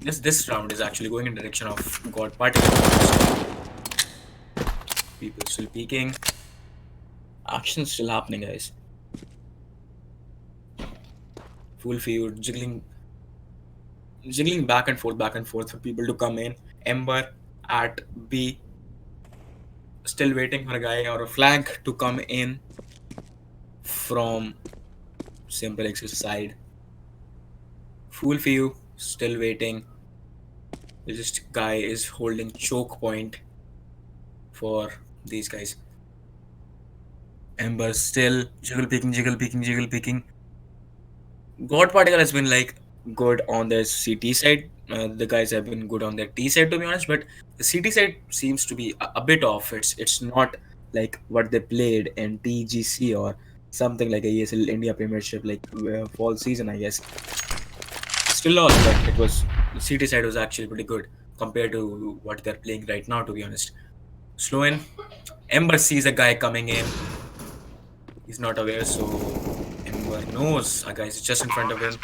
This round is actually going in the direction of God Particle. People still peeking. Action still happening, guys. Full feud, jiggling back and forth for people to come in. Ember at B, still waiting for a guy or a flank to come in from SemperX's side. Full feud, still waiting. This guy is holding choke point for these guys. Ember still jiggle peeking. God Particle has been like good on their CT side. The guys have been good on their T side, to be honest, but the CT side seems to be a bit off. It's not like what they played in TGC or something like a ESL India Premiership, like fall season, I guess. Still lost, but it was the CT side was actually pretty good compared to what they're playing right now, to be honest. Slow in. Ember sees a guy coming in. He's not aware, so Ember knows a guy is just in front of him.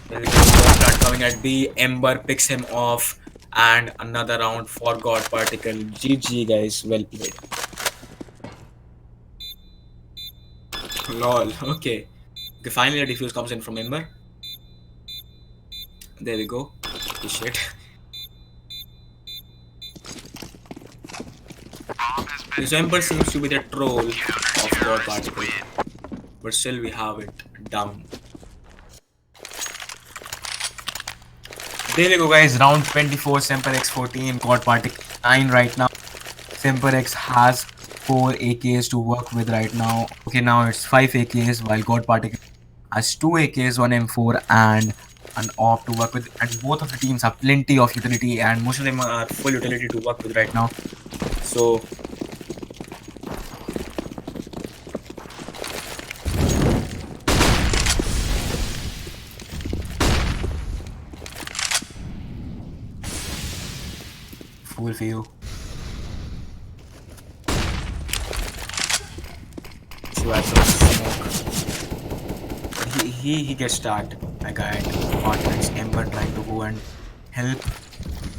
There we go. Start coming at B. Ember picks him off, and another round for God Particle. GG, guys. Well played. Lol. Okay. Finally, a defuse comes in from Ember. There we go. Holy shit. This Ember seems to be the troll of God Particle, but still we have it down. There we go, guys. Round 24, SemperX 14, God Particle 9 right now. SemperX has 4 AKs to work with right now. Okay, now it's 5 AKs, while God Particle has 2 AKs, 1 M4 and an op to work with, and both of the teams have plenty of utility, and most of them are full utility to work with right now. So full for you. So I saw smoke. He gets tagged. I got apartments. Ember trying to go and help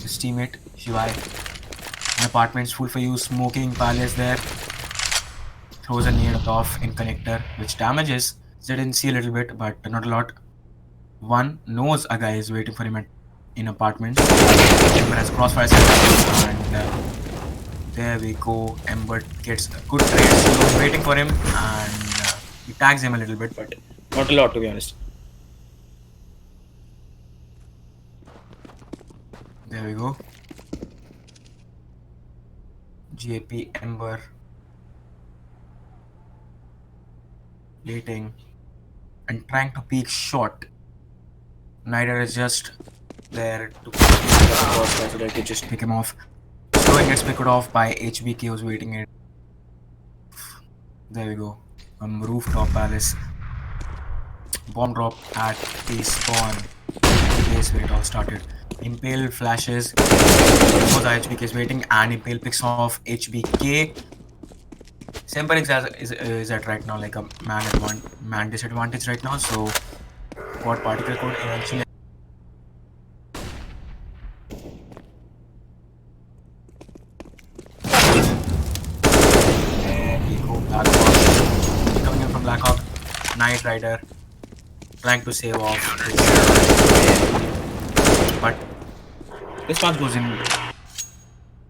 his teammate Shivai. And apartments full for you. Smoking palace there. Throws a nade off in connector, which damages. They didn't see a little bit, but not a lot. One knows a guy is waiting for him in apartments. Ember has crossfire and there we go. Ember gets a good trade. So waiting for him and he tags him a little bit, but not a lot to be honest. There we go. JP Ember waiting and trying to peek shot. Nider is just there to so they could just pick him off. Slowing gets picked off by HBK who's waiting it. There we go. Rooftop palace. Bomb drop at the spawn. Place where it all started. Impale flashes. HBK is waiting and Impale picks off HBK. SemperX is at right now like a man disadvantage right now, so what particle could eventually coming in from Blackhawk. Knight Rider trying to save off his, but this one goes in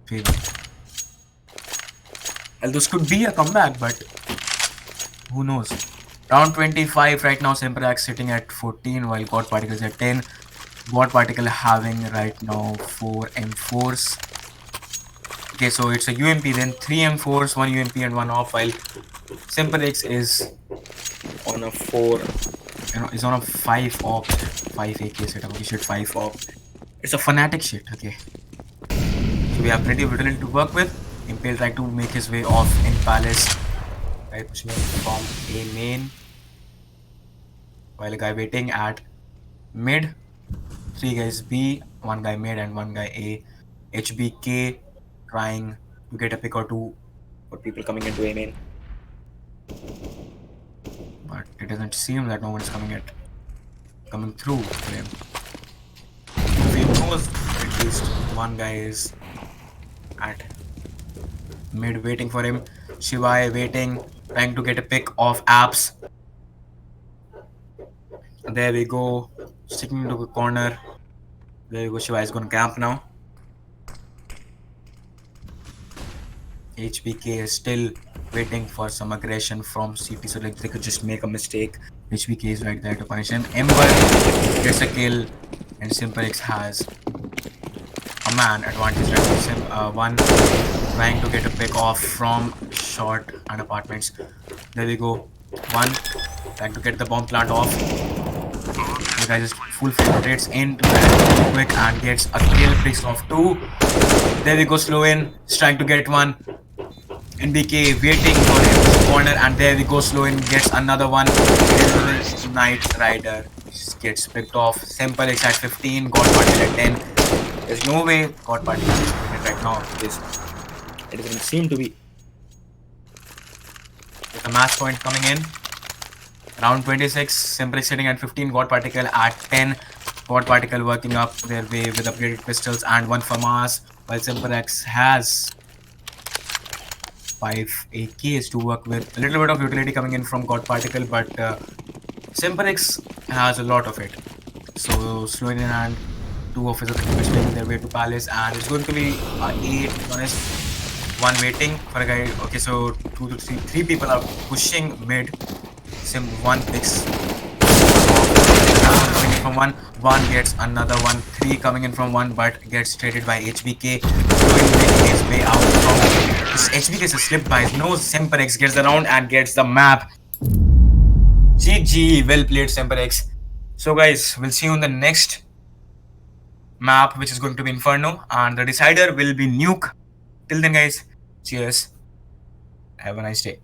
favor. Well, this could be a comeback, but who knows? Round 25 right now. SemperX sitting at 14 while God Particle is at 10. God Particle having right now 4 M4s. Okay, so it's a UMP, then 3 M4s, 1 UMP and 1 off, while SemperX is on a 4, is on a 5 op, 5 AK setup. We should 5 op. It's a fanatic shit, okay. So we have plenty of utility to work with. Impale trying to make his way off in Palace. Guy pushing from A main. While a guy waiting at mid. 3 guys B, 1 guy mid and 1 guy A. HBK trying to get a pick or two for people coming into A main. But it doesn't seem that no one is coming through for him. If he knows at least 1 guy is at mid waiting for him. Shivai waiting, trying to get a pick of apps. There we go, sticking into the corner. There we go, Shivai is going to camp now. HBK is still waiting for some aggression from CT so like they could just make a mistake. HBK is right there to punish him. Ember gets a kill and SemperX has a man advantage right now. One trying to get a pick off from short and apartments. There we go. One trying to get the bomb plant off. The guy just full infiltrates in quick and gets a kill, picks off 2. There we go, slow in, he's trying to get one. NBK waiting for him corner and there we go, slow in, gets another one. Knight Rider gets picked off. SemperX at 15, God Particle at 10. There's no way God Particle is winning it right now because it doesn't seem to be. With a match point coming in. Round 26, SemperX sitting at 15, God Particle at 10. God Particle working up their way with upgraded pistols and 1 FAMAS, while SemperX has 5 AKs to work with. A little bit of utility coming in from God Particle, but SemperX has a lot of it. So slowing in and 2 of his other teammates making their way to Palace, and it's going to be 8 to be honest. 1 waiting for a guy. Okay, so 2 to 3 people are pushing mid. 1 picks coming in from 1 gets another 1, 3 coming in from 1 but gets traded by HBK, making his way out from this. HBK is slipped by his nose. SemperX gets the round and gets the map. GG, well played SemperX. So guys, we'll see you on the next map, which is going to be Inferno, and the decider will be Nuke. Till then, guys, cheers. Have a nice day.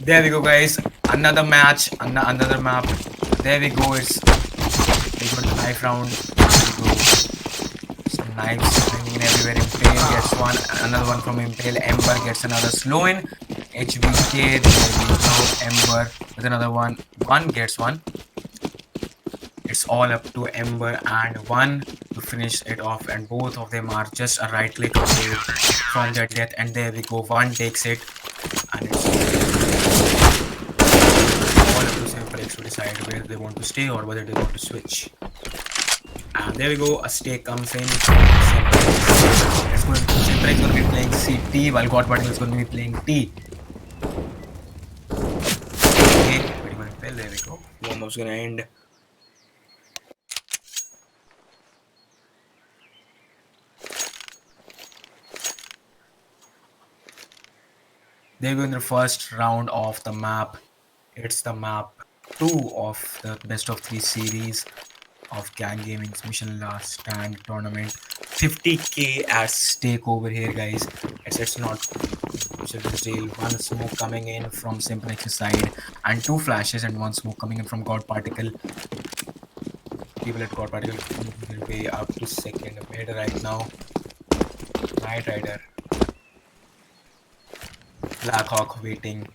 There we go, guys. Another match, another map. There we go. It's we got the knife round. There we go. Some knives swinging everywhere. Impale gets one. Another one from Impale. Ember gets another slow in. HBK. There we go. Ember with another one. One gets one. It's all up to Ember and one to finish it off, and both of them are just a right click away from their death. And there we go. One takes it, and it's all up to SemperX to decide where they want to stay or whether they want to switch. And there we go. A stake comes in. SemperX is going to be playing CT while God Particle is going to be playing T. Okay, pretty much. Well, there we go. Warm-up's going to end. They go in the first round of the map. It's the map 2 of the best of 3 series of GanGGaminG's Mission Last Stand tournament. 50k at stake over here, guys. It's not children's deal. One smoke coming in from Simplex's side, and 2 flashes and 1 smoke coming in from God Particle. People at God Particle will be up to second mid right now. Night Rider. Blackhawk waiting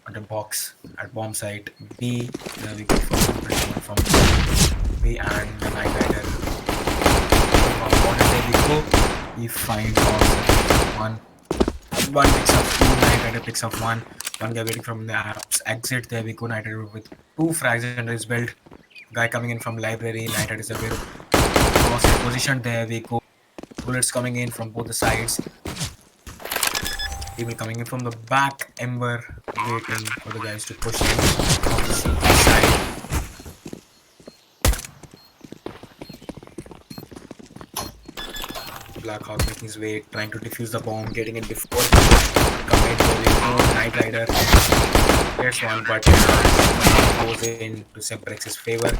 on the box at bomb site B. There we go from B, and the Night Rider. There we go. We find one picks up 2. Night Rider picks up 1. One guy waiting from the apps exit. There we go. Night Rider with 2 frags under his belt. Guy coming in from library. Night Rider is a bit position. There we go. Bullets coming in from both the sides. People coming in from the back. Ember waiting for the guys to push in from the side. Blackhawk making his way, trying to defuse the bomb, getting it before commit. Night Rider gets one, but goes in to SemperX's favor.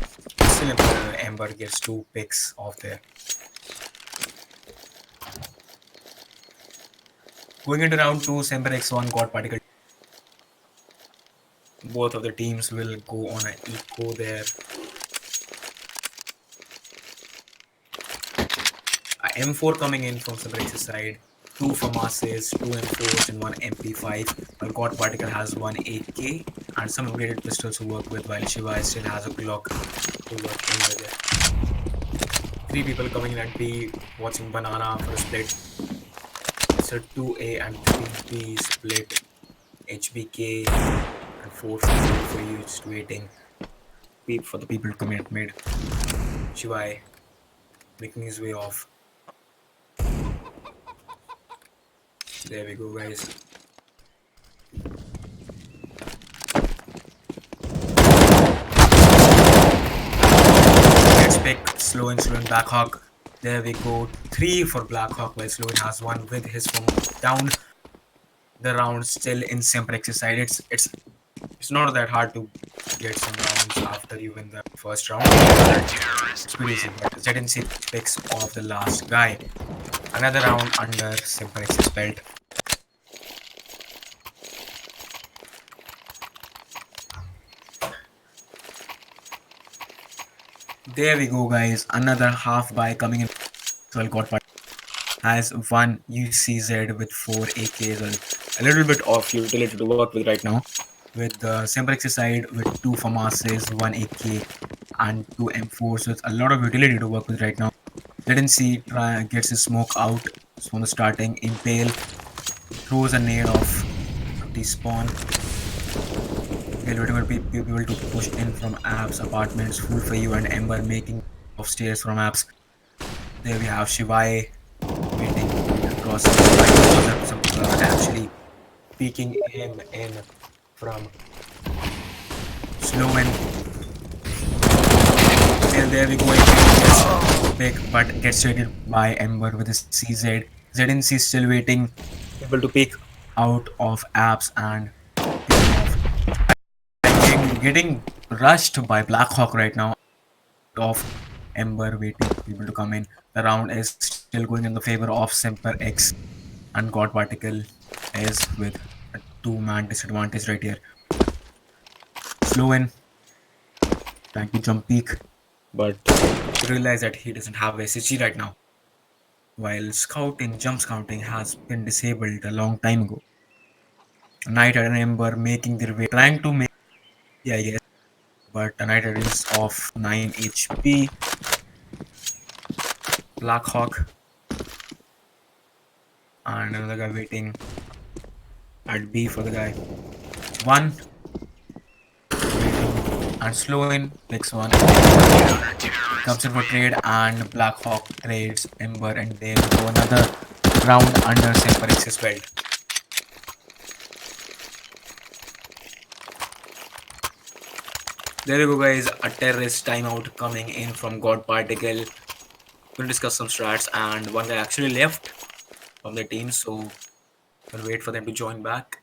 Still, Ember gets 2 picks off there. Going into round 2, SemperX 1 God Particle. Both of the teams will go on an eco there. A M4 coming in from SemperX's side. 2 FAMASes, 2 M4s, and 1 MP5. While God Particle has 1 AK and some upgraded pistols to work with, while Shiva still has a Glock to work in with it. 3 people coming in at B, watching Banana for a split. So 2A and 3B split. HBK and 4 for you, just waiting for the people to come in at mid. Shivai making his way off. There we go, guys. Let's pick slow and Blackhawk. There we go. 3 for Blackhawk, while Sloan has 1 with his phone down. The round still in SemperX's side. It's not that hard to get some rounds after you win the first round. It's pretty easy. But ZNC picks off the last guy. Another round under SemperX's belt. There we go, guys. Another half buy coming in. Well, God has 1 UCZ with 4 AKs. Well, a little bit of utility to work with right now. With the SemperX's side with 2 FAMASes, 1 AK, and 2 M4s with a lot of utility to work with right now. ZNC gets his smoke out from the starting. Impale throws a nade off the spawn. People to push in from apps, apartments, food for you, and Ember making off stairs from apps. There we have Shivai waiting across actually peeking him in from Slowen. There we go. Pick, but gets raided by Ember with his CZ. ZNC still waiting. Able to pick out of apps and getting rushed by Blackhawk right now. Of Ember waiting for people to come in. The round is still going in the favor of SemperX, and God Particle is with 2-man disadvantage right here. Slow in, trying to jump peek, but realize that he doesn't have SSG right now. While jump scouting has been disabled a long time ago. Knight and Ember making their way, trying to make, yeah, I guess, but a Knight is off 9 HP. Blackhawk and another guy waiting at B for the guy. One waiting and slow in, picks one. Comes in for trade and Blackhawk trades Ember, and they will go another round under SemperX's belt. There you go, guys. A terrorist timeout coming in from God Particle. We'll discuss some strats, and one guy actually left from the team, so we'll wait for them to join back.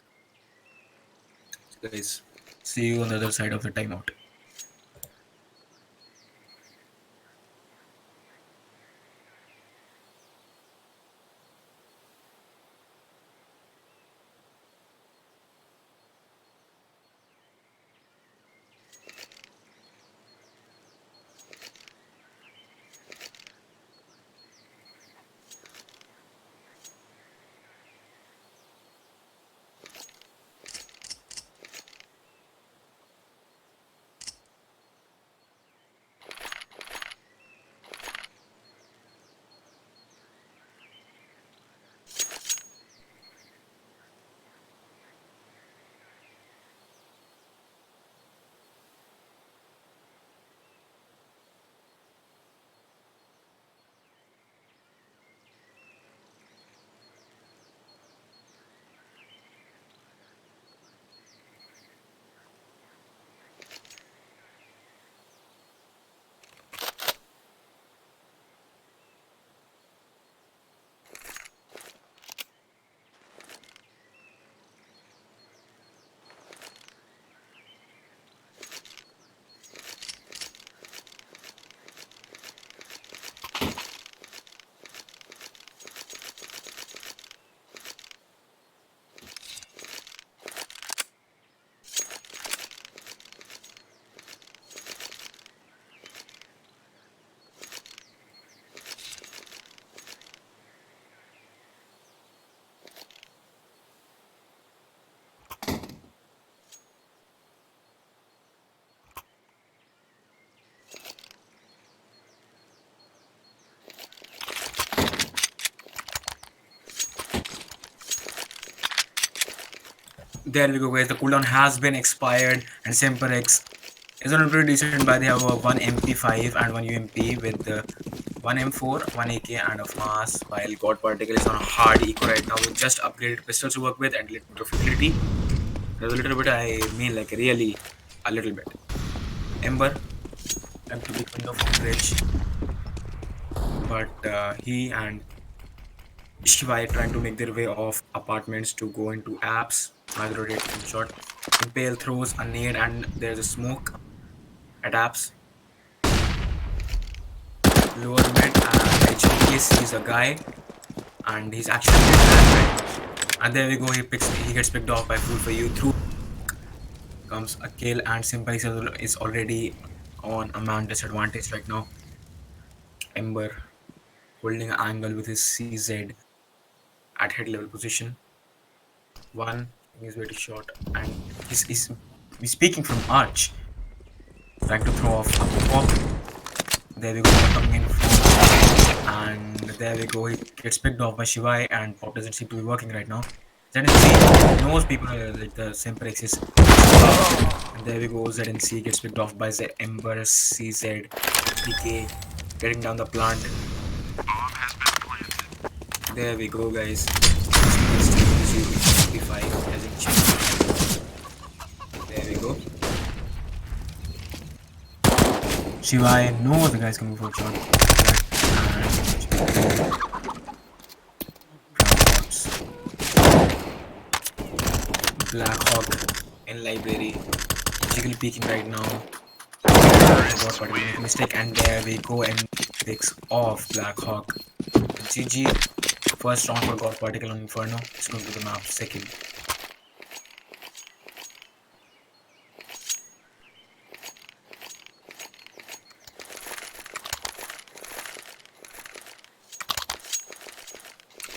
So guys, see you on the other side of the timeout. There we go, guys. The cooldown has been expired, and SemperX is on pretty decent by. They have a 1 MP5 and 1 UMP with 1 M4, 1 AK, and a FAMAS. While God Particle is on a hard eco right now with just upgraded pistols to work with and a little bit of utility. A little bit, I mean, like really a little bit. Ember, time to big window from bridge, but he and Shivai trying to make their way off apartments to go into apps. Neither rotating shot. Impale throws a nade and there's a smoke at apps. Lower mid and HPK sees a guy and he's actually and there we go. He gets picked off by Fool for You. Through comes a kill and Simplex is already on a man disadvantage right now. Ember holding an angle with his CZ at head level position. One is very short and he's speaking from Arch, trying to throw off a pop. There we go, coming in from, and there we go, he gets picked off by Shivai and pop doesn't seem to be working right now. ZNC knows people like the SemperX is, and there we go, ZNC gets picked off by the Ember CZ PK getting down the plant. There we go, guys. There we go. Shivai knows the guy's coming for a shot. Blackhawk in library. Jiggle peeking right now. God, make a mistake, and there we go, and picks off Blackhawk. GG. First round for God Particle on Inferno. Let's go to the map. Second.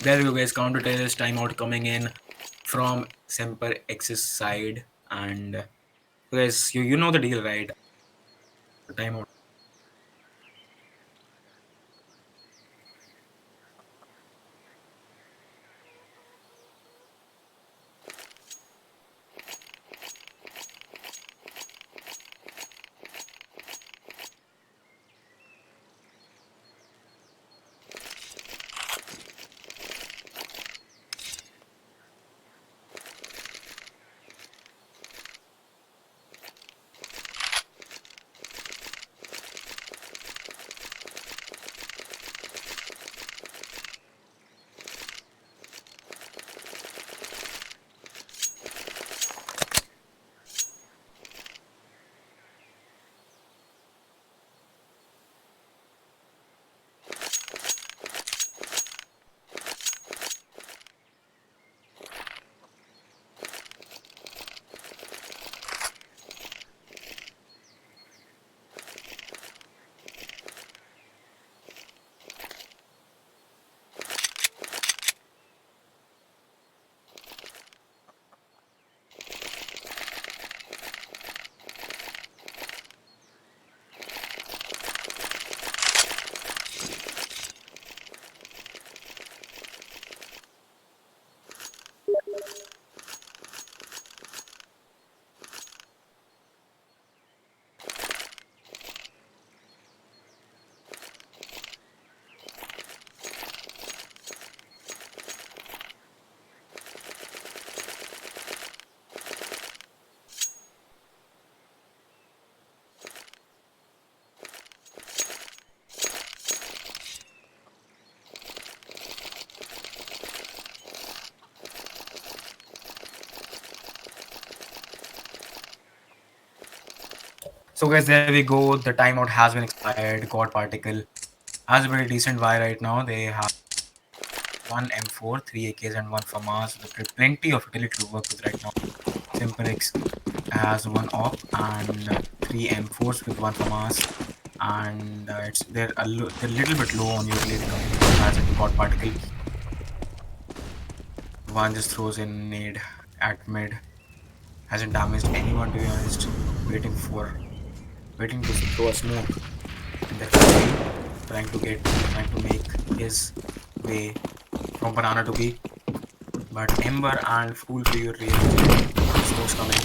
There we go, guys. Counter terrorist timeout coming in from SemperX's side, and guys, you know the deal, right? Timeout. So guys, there we go. The timeout has been expired. God Particle has a very decent buy right now. They have one M4, three AKs, and one FAMAS. There's plenty of utility to work with right now. SemperX has one op and three M4s with one FAMAS, and they're a little bit low on utility coming as a God Particle. One just throws in nade at mid. Hasn't damaged anyone, to be honest. Waiting to throw a smoke. And they're trying to make his way from banana to B. But Ember and Fool for You really smokes coming.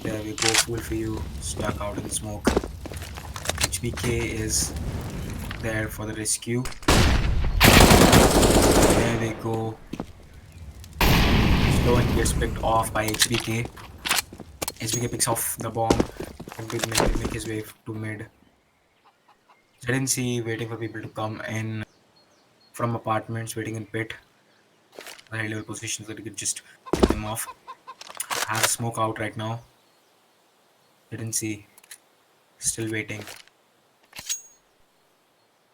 There we go, Fool for You stuck out in the smoke. HBK is there for the rescue. There we go. Slowing gets picked off by HBK. HBK picks off the bomb and make his way to mid. ZNC waiting for people to come in from apartments, waiting in pit. The high level positions that you could just pick them off. Has smoke out right now. ZNC still waiting.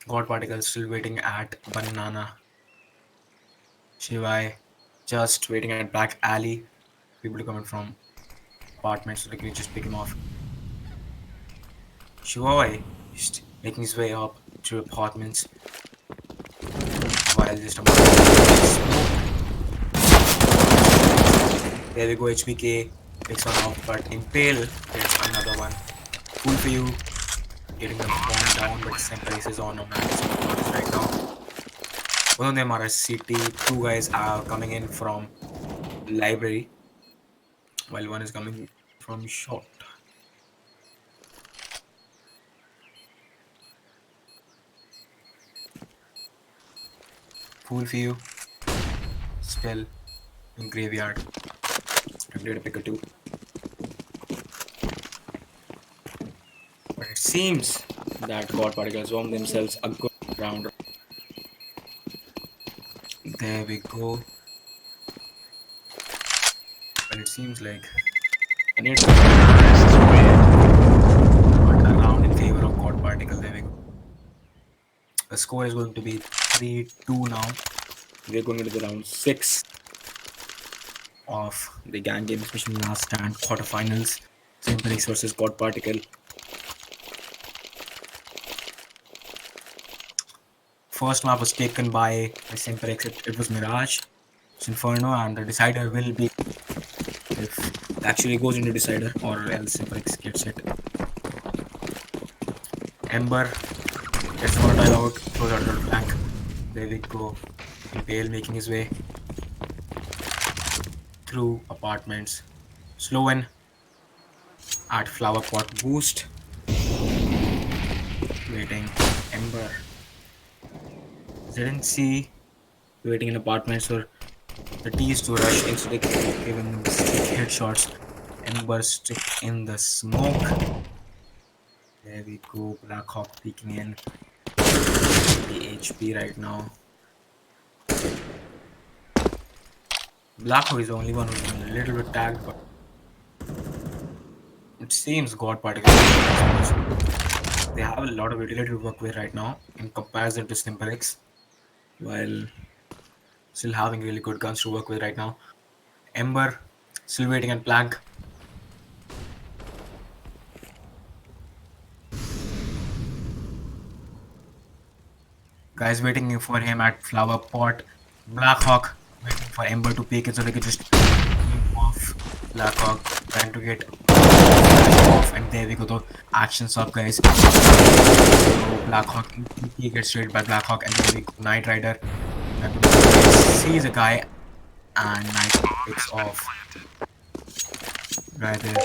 God Particle still waiting at banana. Shivai just waiting at back alley. People coming from apartments so they can just pick him off. Shivai just making his way up to apartments while just about to smoke. There we go, HBK picks one off, but Impale gets another one. Cool for you. Getting the bomb down, but Simplex is on right now. Both of them are a CT. Two guys are coming in from library, while one is coming from short. Cool for you. Still in graveyard. I'm ready to pick a two. But it seems that God Particles won themselves a good round. There we go. But it seems like I need to around in favor of God Particle. There we go. The score is going to be 3-2 now. We're going into the round 6 of the GanGGaminG Mission Last Stand quarterfinals. Simplex versus God Particle. first map was taken by SemperX. It was Mirage. It's Inferno, and the decider will be if it actually goes into decider or else SemperX gets it. Ember gets volatile out, throws out the flank. There we go. Impale making his way through apartments. Slowen at flower pot boost. Waiting. Ember. Didn't see waiting in apartments for the T's to rush instead of giving them stick headshots. Ember stick in the smoke. There we go. Blackhawk peeking in. The HP right now. Blackhawk is the only one who's been a little bit tagged, but it seems God Particle. They have a lot of utility to work with right now in comparison to SemperX, while still having really good guns to work with right now. Ember still waiting at plank. Guys waiting for him at flower pot. Blackhawk waiting for Ember to peek it so they can just keep off. Blackhawk trying to get off, and there we go. The action's up, guys. So Blackhawk he gets straight by Blackhawk, and there we go. Knight Rider sees a guy, and Knight picks off right there.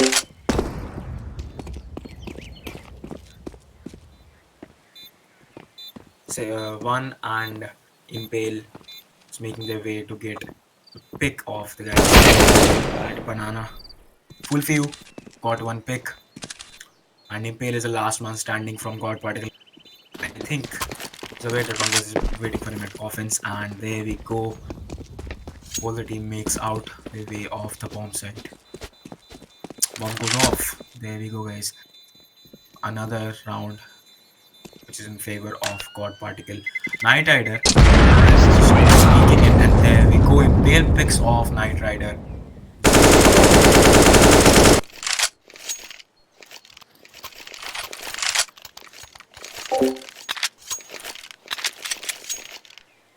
Say one and Impale is making their way to get pick off the guy at banana. Full few got one pick, and Impale is the last man standing from God Particle. I think the way that Congress is waiting for him at offense, and there we go. All the team makes out their way off the bomb site. Bomb goes off. There we go, guys. Another round which is in favor of God Particle. Knight Rider sneaking in, and there we go. Impale picks off Knight Rider.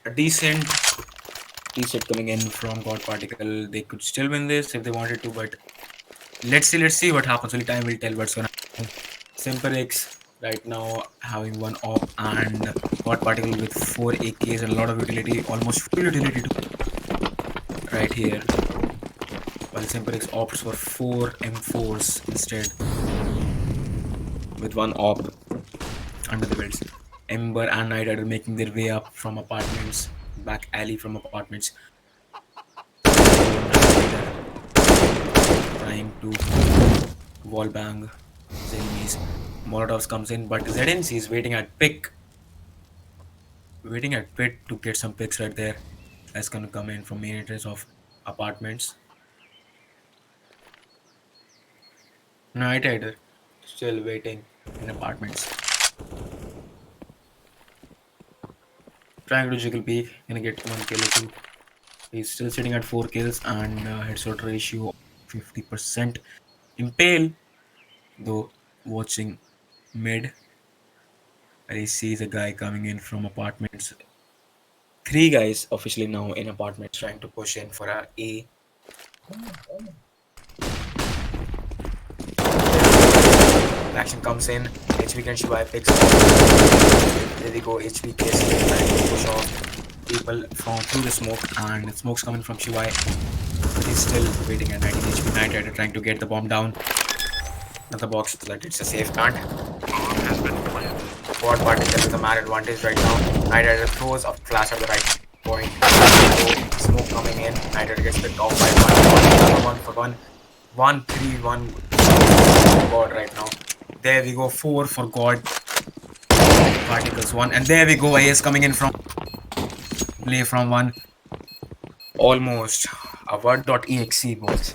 A decent coming in from God Particle. They could still win this if they wanted to, but let's see what happens. Only time will tell what's gonna happen. SemperX right now having one op, and God Particle with 4 AKs and a lot of utility, almost full utility right here. While SemperX opts for 4 M4s instead with one op under the belts. Ember and Knight Rider making their way up from apartments, back alley from apartments. Trying to wallbang his enemies. Molotovs comes in, but ZNC is waiting at pick. Waiting at pit to get some picks right there. That's gonna come in from main entrance of apartments. Knight Rider still waiting in apartments. Trying to jiggle peek, gonna get 1 kill or 2. He's still sitting at 4 kills and headshot ratio 50%. Impale, though, watching mid. He sees a guy coming in from apartments. 3 guys officially now in apartments trying to push in for a A. Action comes in. HV can Shibai picks off. There we go. HV case trying to push off people from through the smoke, and smoke's coming from Shibai. He's still waiting at 19 HP. Knight Rider trying to get the bomb down. Another box so that it's a safe plant. God Particle with a man advantage right now. Knight Rider throws a flash at the right point. Smoke coming in. Knight Rider gets picked off by one for one. 1-3-1 God right now. There we go. 4 for God. Particles 1. And there we go. AS coming in from play from 1. Almost. A word.exe boys.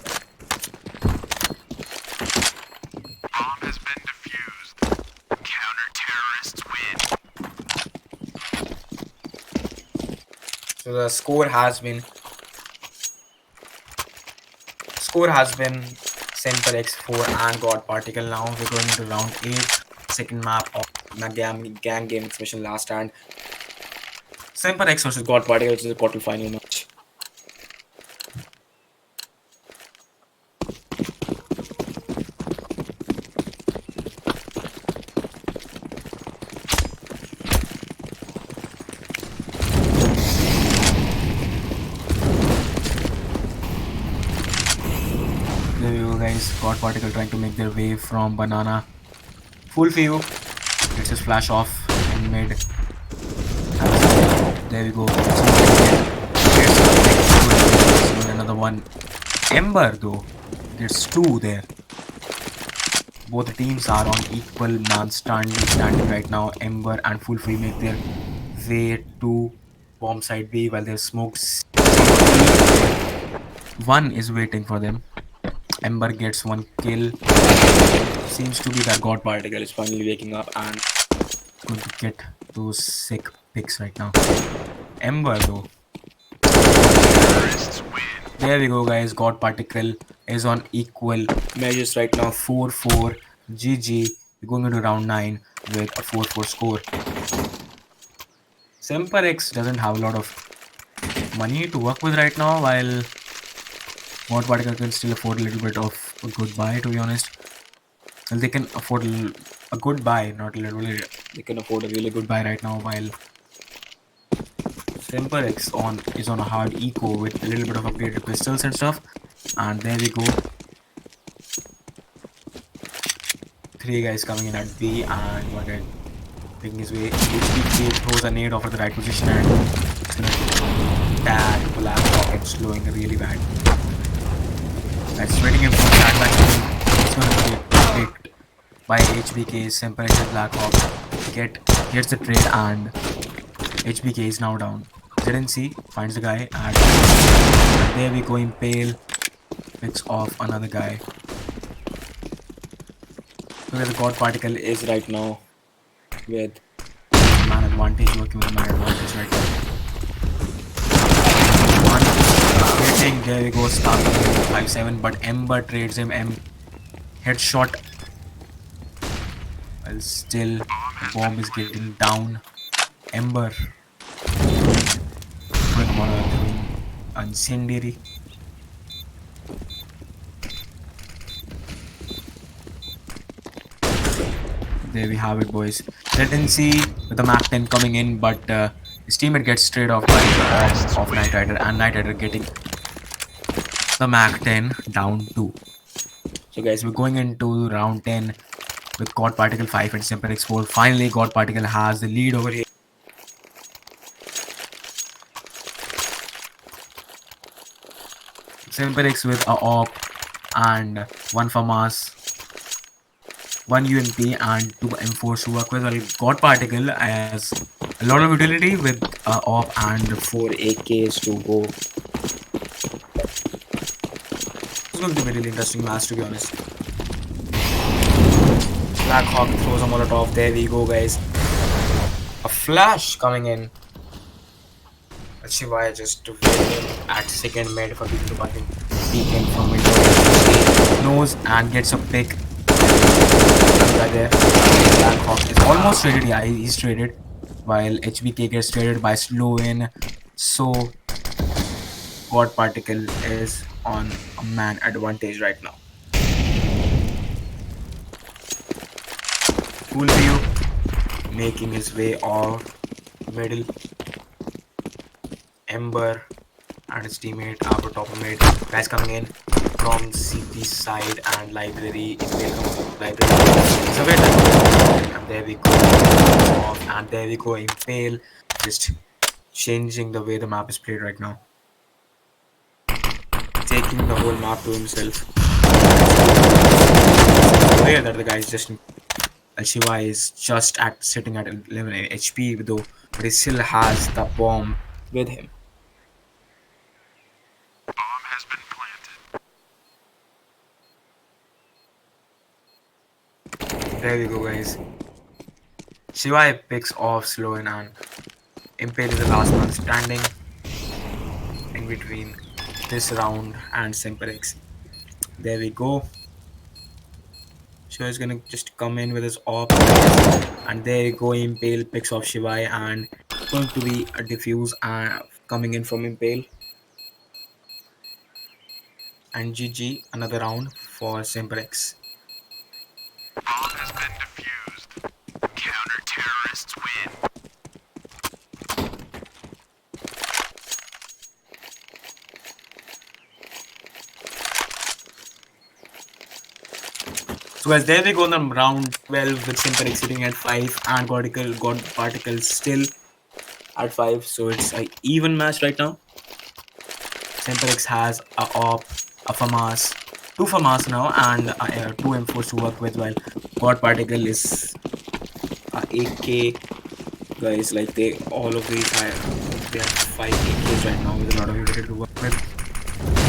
Bomb has been defused. Counter-terrorists win. So the score has been SemperX 4 and God Particle. Now we're going into round 8, second map of GanGGaminG CSGO Last Stand. SemperX versus God Particle, which is a quarterfinal match. There you go, guys. God Particle trying to make their way from banana. Full view. Gets his flash off in mid. There we go. Gets another one. Ember though gets two there. Both teams are on equal man standing right now. Ember and Full Free make their way to bomb side B while their smokes. One is waiting for them. Ember gets one kill. Seems to be that God Particle is finally waking up and going to get those sick picks right now. Ember though. There we go, guys. God Particle is on equal measures right now. 4-4. GG. We're going into round 9 with a 4-4 score. SemperX doesn't have a lot of money to work with right now, while God Particle can still afford a little bit of a good buy, to be honest. Well, they can afford a good buy, not literally. They can afford a really good buy right now, while SemperX is on a hard eco with a little bit of upgraded pistols and stuff. And there we go. 3 guys coming in at B, and one guy picking his way. HBK throws a nade off at the right position, and it's gonna tag Black Rocket, slowing really bad. That's waiting him for sandbag. It's gonna get picked by HBK. SemperX and Black Hawk gets the trade, and HBK is now down. ZNC finds the guy, and there we go. Impale picks off another guy. Look at the God Particle is right now with man advantage, working with man advantage right now. One hitting, there we go, starting 5-7, but Ember trades him. Headshot. Well, still the bomb is getting down. Ember throwing him on a incendiary. There we have it, boys. ZNC with the Mac 10 coming in, but his teammate gets straight off by the of Knight Rider, and Knight Rider getting the Mac 10 down 2. So guys, we're going into round 10 with God Particle 5 and SemperX 4. Finally, God Particle has the lead over here. SemperX with a op and one FAMAS, one UMP and 2 M4s to work with. Well, God Particle has a lot of utility with op and 4 AKs to go. It's going to be a really interesting match, to be honest. Black Hawk throws a Molotov. There we go, guys. A flash coming in. Let's see why I just waiting at second mid for people to fucking peek in from window. Nose and gets a pick. Right there. Black Hawk is almost traded. Yeah, he's traded. While HBK gets traded by slow in. So God Particle is on a man advantage right now. Cool view making his way off middle. Ember and his teammate are top of mid. Guys coming in from CT side and library. Library. And there we go. And there we go. Impale just changing the way the map is played right now. Taking the whole map to himself. Aware that the guy is just Shiva is just sitting at 11 HP though, but he still has the bomb with him. Bomb has been planted. There we go, guys. Shiva picks off Sloan, and Impale is the last man standing in between this round and SemperX. There we go. Shiva is gonna just come in with his op, and there you go. Impale picks off Shiva, and going to be a diffuse coming in from Impale. And GG, another round for SemperX. Bomb has been defused. Counter-terrorists win. So guys, there we go on the round 12 with SemperX sitting at 5 and God Particle still at 5. So it's an even match right now. SemperX has a AWP, a FAMAS, two FAMAS now, and two M4s to work with, while God Particle is a AK. Guys, like all of these, they have 5 AKs right now with a lot of ability to work with.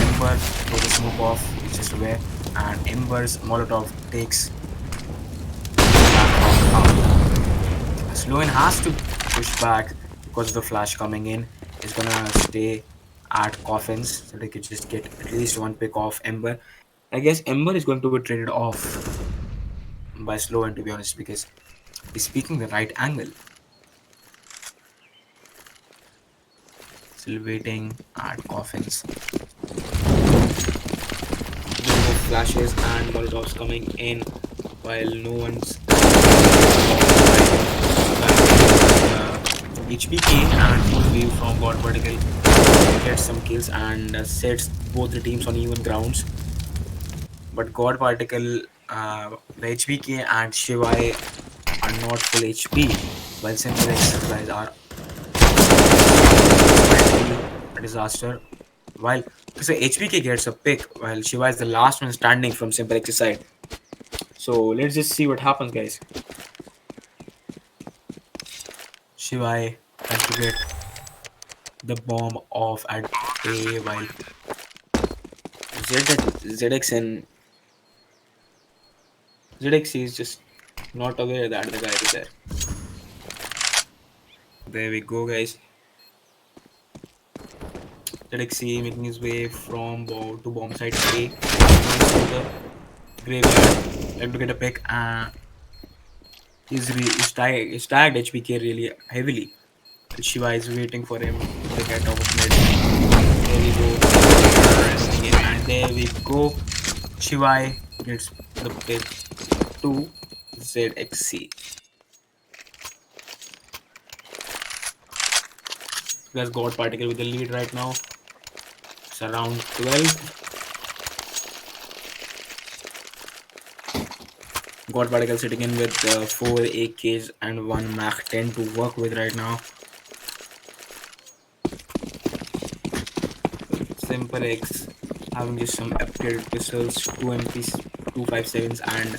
Ember throws the smoke off, it's just away, and Ember's Molotov takes Sloan has to push back because of the flash coming in. He's gonna stay at coffins so they could just get at least one pick off Ember. I guess Ember is going to be traded off by Sloan, to be honest, because he's speaking the right angle. Still waiting at coffins. No flashes and molotovs coming in while no one's HPK and full view from God Particle gets some kills and sets both the teams on even grounds. But God Particle, the HPK and Shivai are not full HP, while Simplex guys are a disaster. While so HPK gets a pick, while Shiva is the last one standing from Simplex's side. So let's just see what happens, guys. Shivai tries to get the bomb off at A, while ZX is just not aware that the guy is there. There we go, guys. ZXC making his way from bomb to bomb site A to the graveyard. Trying to get a pick. He's tagged HPK really heavily. Shiva is waiting for him to get top of mid. There we go. And there we go. Shivai gets the pick to ZXC. He has God Particle with the lead right now. It's around 12. God Particle sitting in with 4 AKs and 1 Mach 10 to work with right now. SemperX having just some upgraded pistols, 2 MPs, 257s and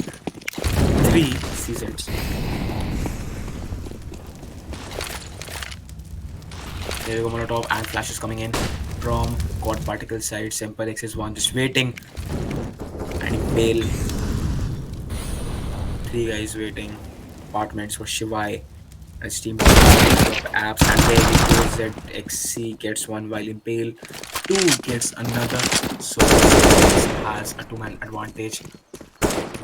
3 CZs. There we go, Molotov and flashes coming in from God Particle side. SemperX is one just waiting and Impale. 3 guys waiting. Apartments for Shivai. As team apps and there we go. ZXC gets one while Impale 2 gets another. So this has a 2-man advantage.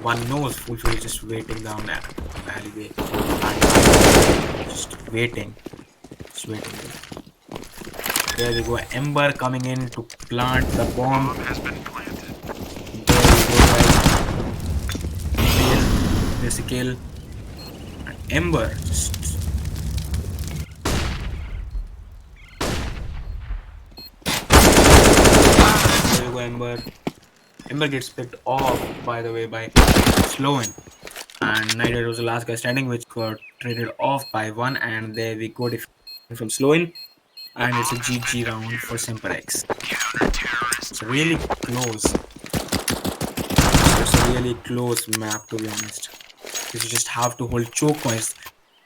One knows Fulfill is just waiting down at the alleyway. And just waiting. Just waiting. There we go. Ember coming in to plant the bomb. Has been planted. There we go, guys. There's a kill. And Ember just there we go, Ember. Ember gets picked off, by the way, by Sloan. And Nighter was the last guy standing, which got traded off by 1. And there we go, from Sloan. And it's a GG round for SemperX. It's really close. It's a really close map, to be honest. Because you just have to hold choke points.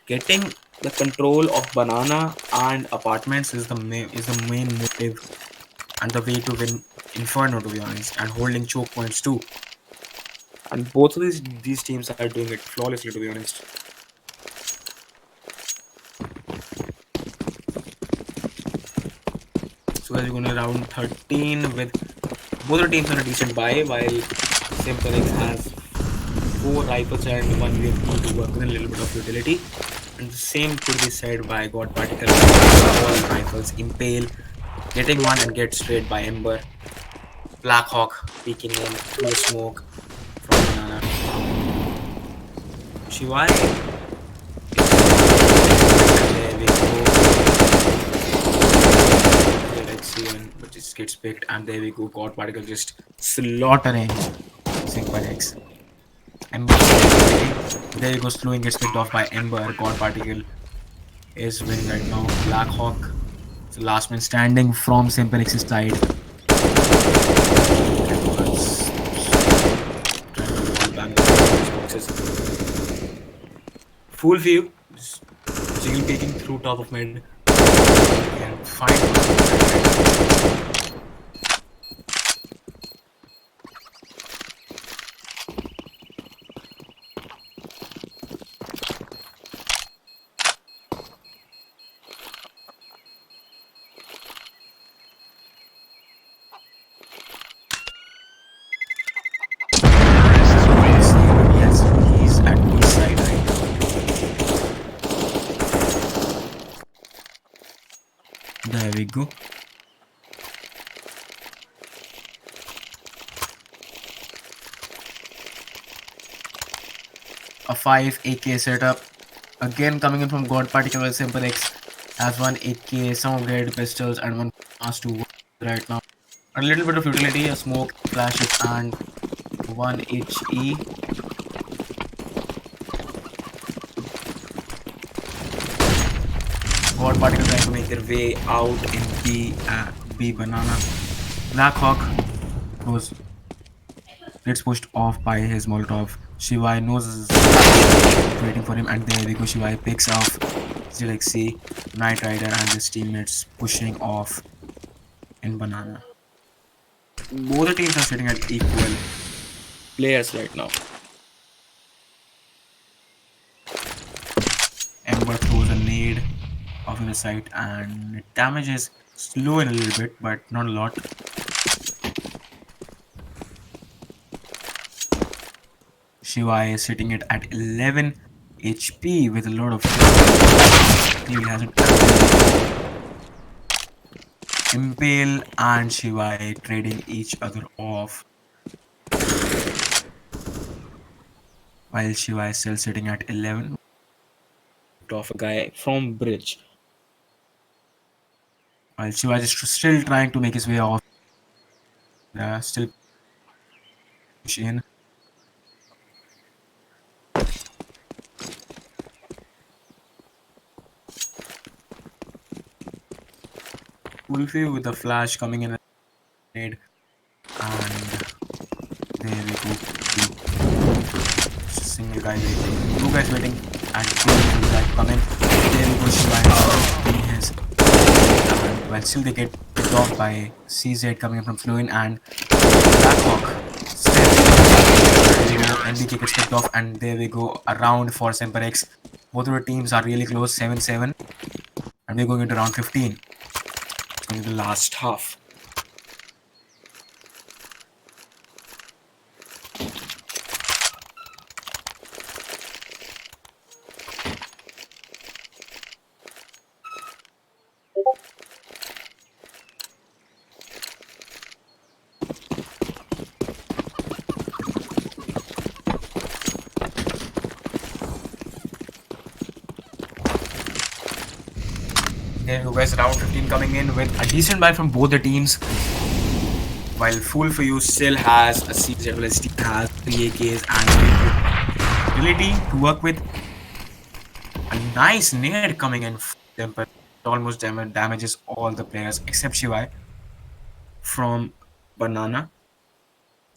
Getting the control of Banana and Apartments is the main motive and the way to win Inferno, to be honest, and holding choke points too. And both of these teams are doing it flawlessly, to be honest. So guys, we're going to round 13 with both the teams on a decent buy, while SemperX has 4 rifles and 1 UMP to work with a little bit of utility. And the same could be said by God Particle. All rifles impale, getting one and get straight by Ember. Blackhawk peeking in through the smoke from Banana. Shivai. There we go. Okay, let's see when but just gets picked, and there we go. God Particle just slaughtering SemperX. Ember. There you go, slowing gets picked off by Ember. God Particle is winning right now. Blackhawk, the last man standing from SemperX's side. Full view, jiggle peeking through top of mid and find yes, he's at the side right now. There we go. A 5 AK setup. Again coming in from God Particle Simplex has one AK, some upgraded pistols, and one fast to work right now. A little bit of utility, a smoke, flashes, and one HE. God Particle trying to make their way out in B Banana. Blackhawk goes gets pushed off by his Molotov. Shivai knows waiting for him, and there we go. Shivai picks off Galaxy, Knight Rider, and his teammates pushing off in Banana. Both the teams are sitting at equal players right now. Ember throws a nade off in the site, and it damages slow in a little bit, but not a lot. Shivai is sitting it at 11 HP with a lot of clearly hasn't. Impale and Shivai trading each other off, while Shivai is still sitting at 11 off a guy from bridge, while Shivai is still trying to make his way off, still push in. Wolfie with the flash coming in and there we go. Single guy waiting. Two guys waiting and two guys come in. There we go. Shivai in his. And well, still they get picked off by CZ coming in from Fluin and Blackhawk. Still, there we go. NBK gets picked off, and there we go. A round for SemperX. Both of the teams are really close, 7-7, and we're going into round 15. It's going to be the last half. There you guys, round 15 coming in with a decent buy from both the teams. While Fool for You still has a CZ, as well as Steve has 3 AKs and ability to work with a nice nade coming in for them, but it almost damages all the players except Shivai from Banana.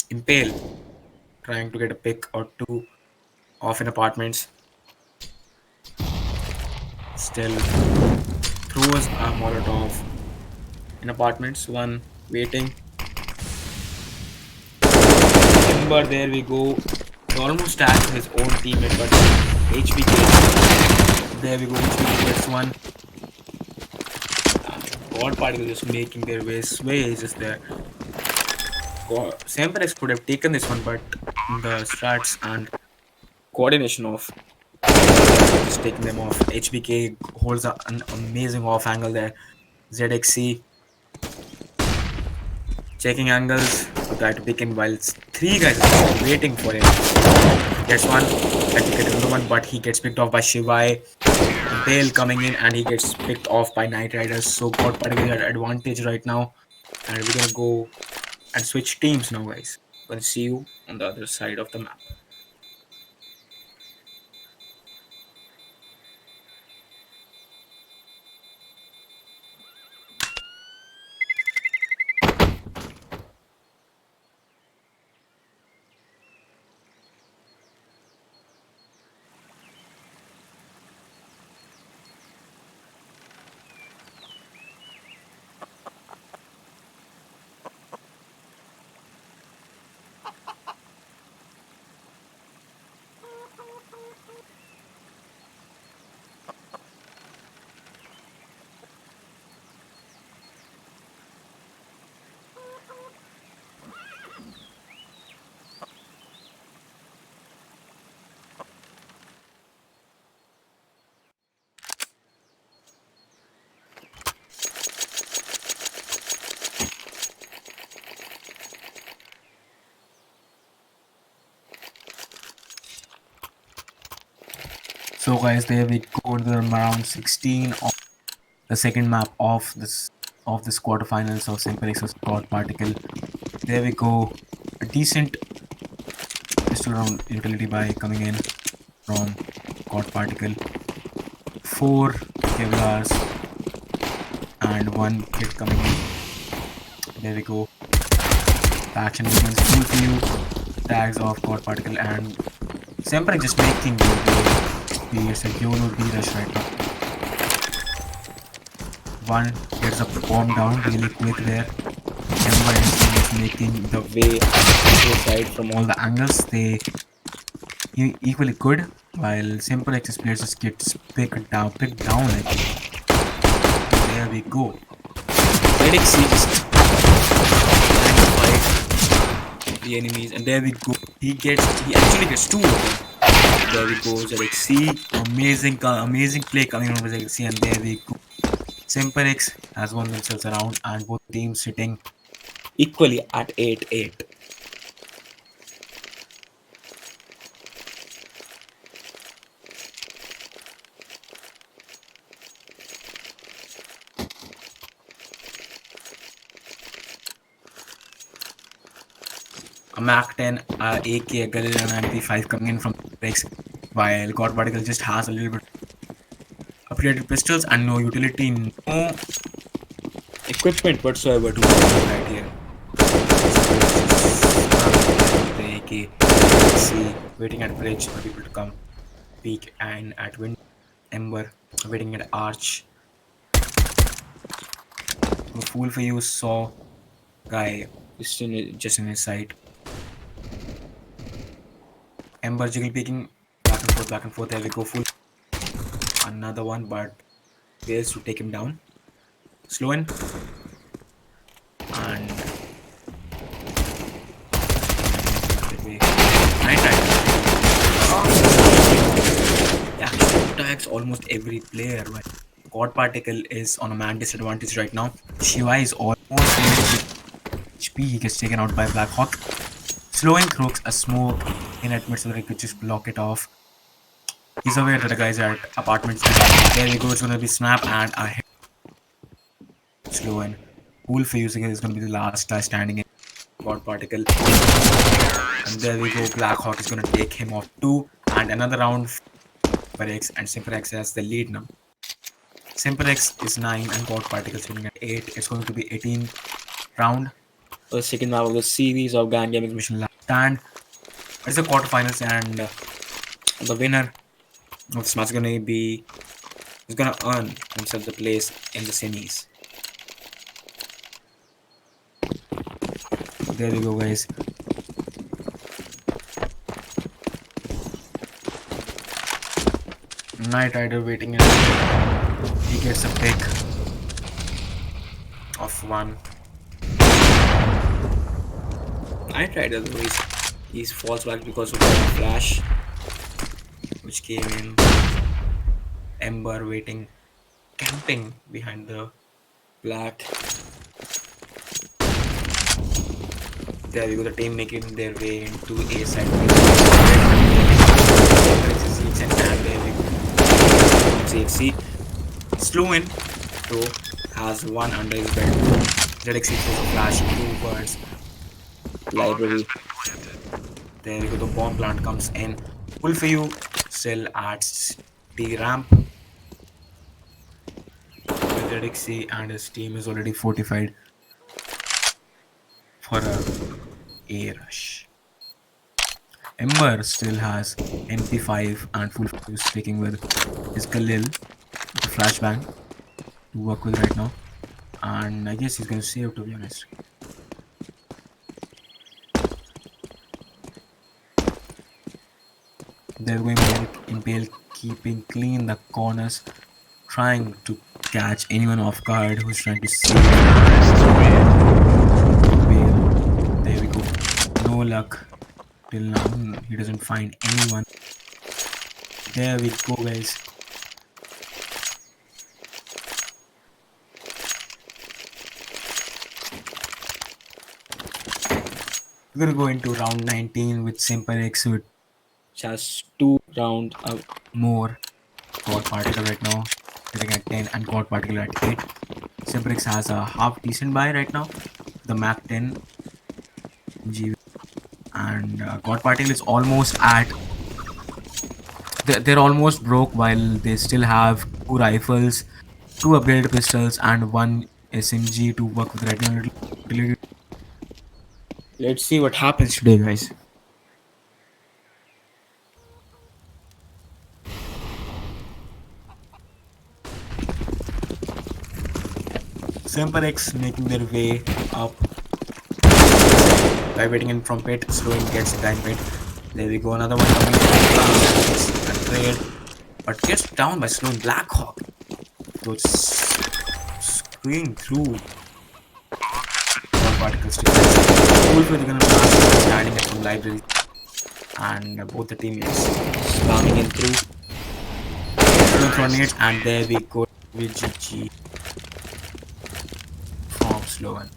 Impale trying to get a pick or two off in apartments. Still throws a Molotov in apartments. One waiting. Ember, there we go. He almost tagged his own teammate, but HP kills. There we go. HP gets one. God Particle just making their way. Sway is just there. SemperX could have taken this one, but the strats and coordination of just taking them off. HBK holds an amazing off angle there. ZXC checking angles, try to pick him while three guys are waiting for him. Gets one, tries to get another one, but he gets picked off by Shivai. Bale coming in and he gets picked off by Knight Riders. So got particular advantage right now. And we're gonna go and switch teams now, guys. Gonna see you on the other side of the map. So guys, there we go to the round 16 of the second map of this quarterfinals of SemperX Squad Particle. There we go, a decent pistol round utility by coming in from Squad Particle. 4 Kevlars and 1 kit coming in. There we go. The action begins. Full view tags of Squad Particle and SemperX just making it's a YOLO D-rush right now. One gets a bomb down really quick there. Everyone is making the way side from all the angles. They equally good, while SemperX's players just gets picked down. There we go. ZXC just fight the enemies, and there we go. He actually gets 2 of them. There we go, ZXC. Amazing play coming from ZXC, and there we go. SemperX has won themselves around, and both teams sitting equally at 8-8. A Mac 10, AK, a Galil, and MP5 coming in from SemperX, while God Particle just has a little bit upgraded pistols and no utility, no equipment whatsoever to right here. The AK, see, waiting at bridge for people to come peek, and at wind, Ember waiting at arch. No fool for you, saw guy just in his sight. Ember jiggle peeking back and forth. There we go, full. Another one, but fails to take him down. Slow in. And Knight Rider. Yeah, attacks almost every player. Right? God Particle is on a man disadvantage right now. Shiva is almost HP. He gets taken out by Black Hawk. Slowing throws a smoke in at mid so that he could just block it off. He's aware that the guys are at apartments. There we go, it's gonna be snap and a hit. Slow in. Cool for using it is gonna be the last guy standing in God Particle. And there we go, Black Hawk is gonna take him off 2. And another round for X, and SemperX has the lead now. SemperX is 9 and God Particle sitting at 8. It's going to be 18 round. The second map of the series of GanGGaminG Mission Last Stand. It's the quarterfinals, and the winner of this match is gonna earn himself the place in the semis. There we go, guys. Knight Rider waiting in. He gets a pick of 1. Knight Rider, though, he falls back because of the flash. which came in. Ember waiting, camping behind the black. There we go, the team making their way into A side. And there we go. CFC. Slow in, though, has one under his belt. ZXC throws a flash towards library. There we go, the bomb plant comes in. Full for you. Still adds the ramp. ZXC and his team is already fortified for a A rush. Ember still has MP5 and full fuse sticking with his Khalil with a flashbang to work with right now. And I guess he's going to save, to be honest. They're going to Impale, keeping clean the corners, trying to catch anyone off guard who's trying to save. There we go. No luck till now. He doesn't find anyone. There we go, guys. We're gonna go into round 19 with SemperX, with just 2 rounds more. God Particle right now sitting at 10 and God Particle at 8. SemperX has a half decent buy right now. The Mac 10 G, and God Particle is almost at. They're almost broke while they still have 2 rifles, 2 upgraded pistols, and 1 SMG to work with right now. Let's see what happens today, guys. SemperX making their way up by waiting in from pit, slowing gets the time pit. There we go, another one coming. A trade, but gets down by slowing Blackhawk. So it's screwing through one particle stick. Wolf is gonna blast standing at from library, and both the teammates spamming in through. Grenades, and there we go with GG from Sloan.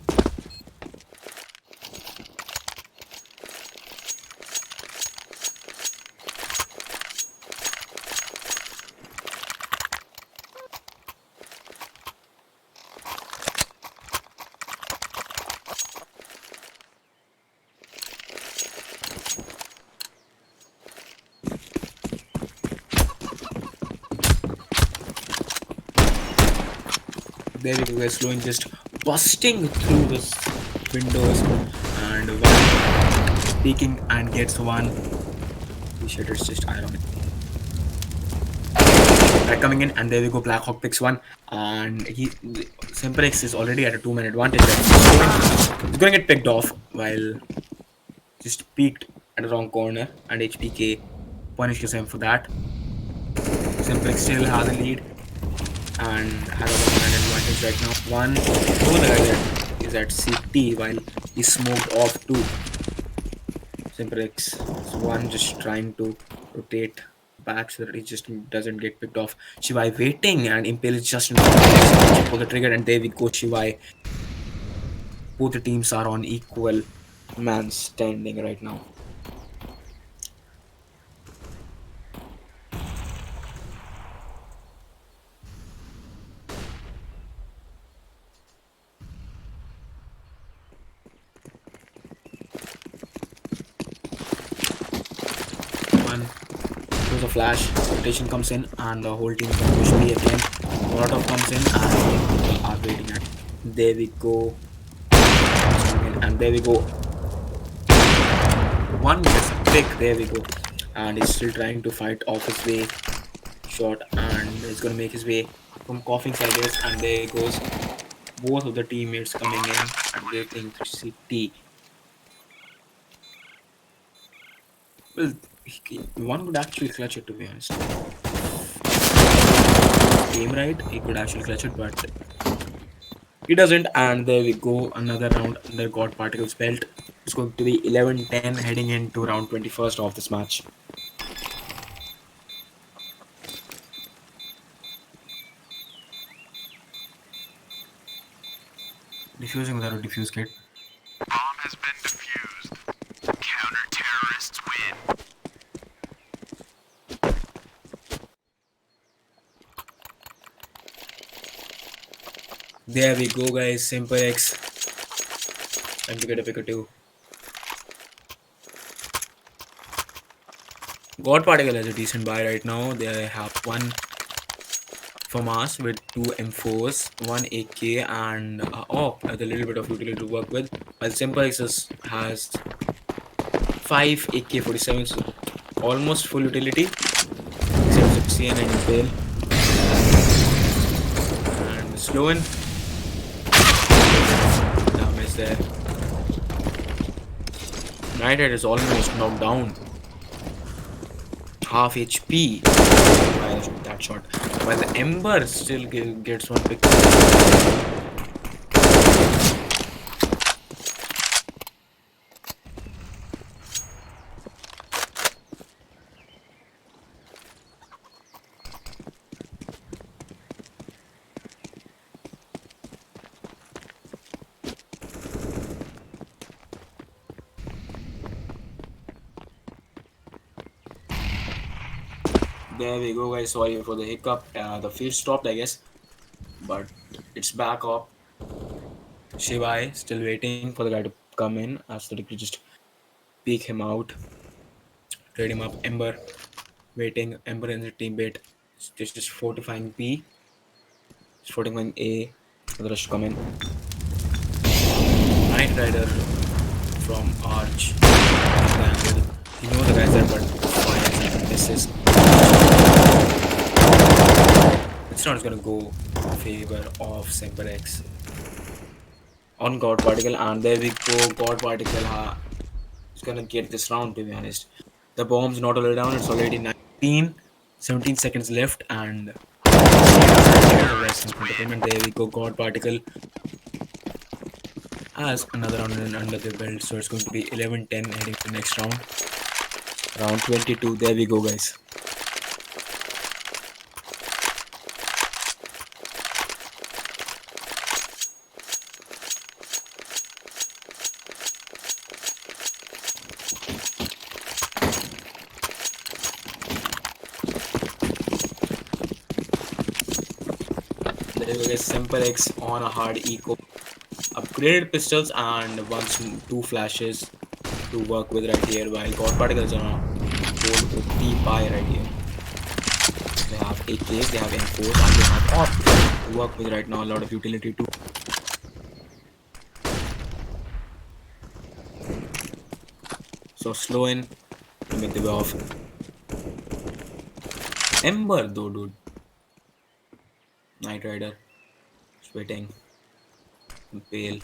There we go, guys. Sloan just busting through the windows, and one peeking and gets one. The shit is just ironic. Right, coming in, and there we go. Blackhawk picks one, and SemperX is already at a 2-man advantage. He's going to get picked off while just peeked at the wrong corner, and HPK punishes him for that. SemperX still has a lead and has a 1-man advantage right now. One, the guy that is at CT while he's smoked off too. SemperX is one just trying to rotate back so that he just doesn't get picked off. Shivai waiting, and Impale is just in for the trigger, and there we go, Shivai. Both the teams are on equal man standing right now. There's a flash, rotation comes in, and the whole team can push me again. Molotov comes in, and people are waiting at. There we go. And there we go. One gets a pick, there we go. And he's still trying to fight off his way. Shot, and he's gonna make his way from coughing side, and there he goes. Both of the teammates coming in and waiting to see T. Well, one could actually clutch it, to be honest. Aim right, he could actually clutch it, but he doesn't. And there we go, another round under God Particle's belt. It's going to be 11-10 heading into round 21st of this match. Diffusing without a diffuse kit. Bomb has been defused. Counter-terrorists win. There we go, guys. SemperX. Time to get a picker too. God Particle has a decent buy right now. They have one from us with two M4s, one AK, and with a little bit of utility to work with. While SemperX has five AK-47s, almost full utility, except for CN and Impale. And Sloan, damage there. Nighthead is almost knocked down. Half HP by that shot. While the Ember still gets one pick. There we go, guys. Sorry for the hiccup. The feed stopped, I guess, but it's back up. Shivai still waiting for the guy to come in. Aesthetic to just peek him out, trade him up. Ember waiting. Ember in the team bait. Just fortifying B. Just fortifying A for the rush to come in. Night Rider from Arch. You know the guys there, but fires and misses. It's not gonna go in favor of SemperX on God Particle, and there we go. God Particle is gonna get this round, to be honest. The bomb's not already down, it's already 17 seconds left, and there we go. God Particle has another round under the belt, so it's going to be 11-10 heading to the next round. Round 22, there we go, guys. There we go, guys. SemperX on a hard eco. Upgraded pistols and two flashes to work with right here, while God Particles are on a gold OP buy right here. They have AKs, they have M4s, and they have AWP to work with right now. A lot of utility too. So slow in to make the way off. Ember though, dude. Night Rider. Just waiting. Impale.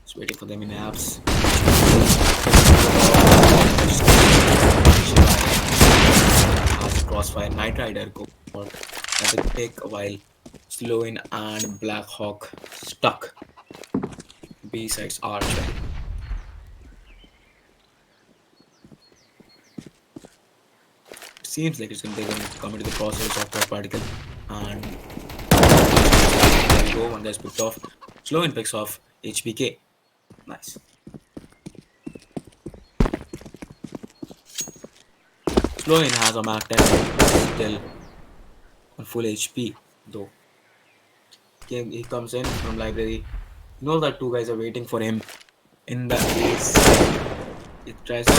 Just waiting for them in apps. Has crossfire. Night Rider go for another pick while Sloan and Black Hawk stuck. B sides Arch. Seems like it's going to come into the process of that particle, and there we go. One guy's picked off. Sloan picks off HBK. Nice. Sloan has a Mac 10 still on full HP though. He comes in from library. You know that two guys are waiting for him in the base. It tries to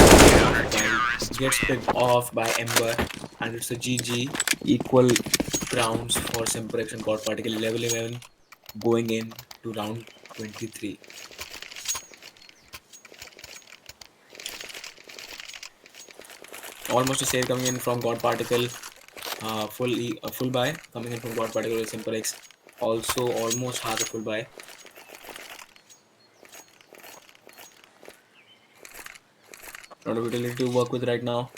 gets picked off by Ember, and it's a GG. Equal rounds for SemperX and God Particle. Level 11 going in to round 23. Almost a save coming in from God Particle. Full buy coming in from God Particle with SemperX. Also almost has a full buy. Lot of utility to work with right now,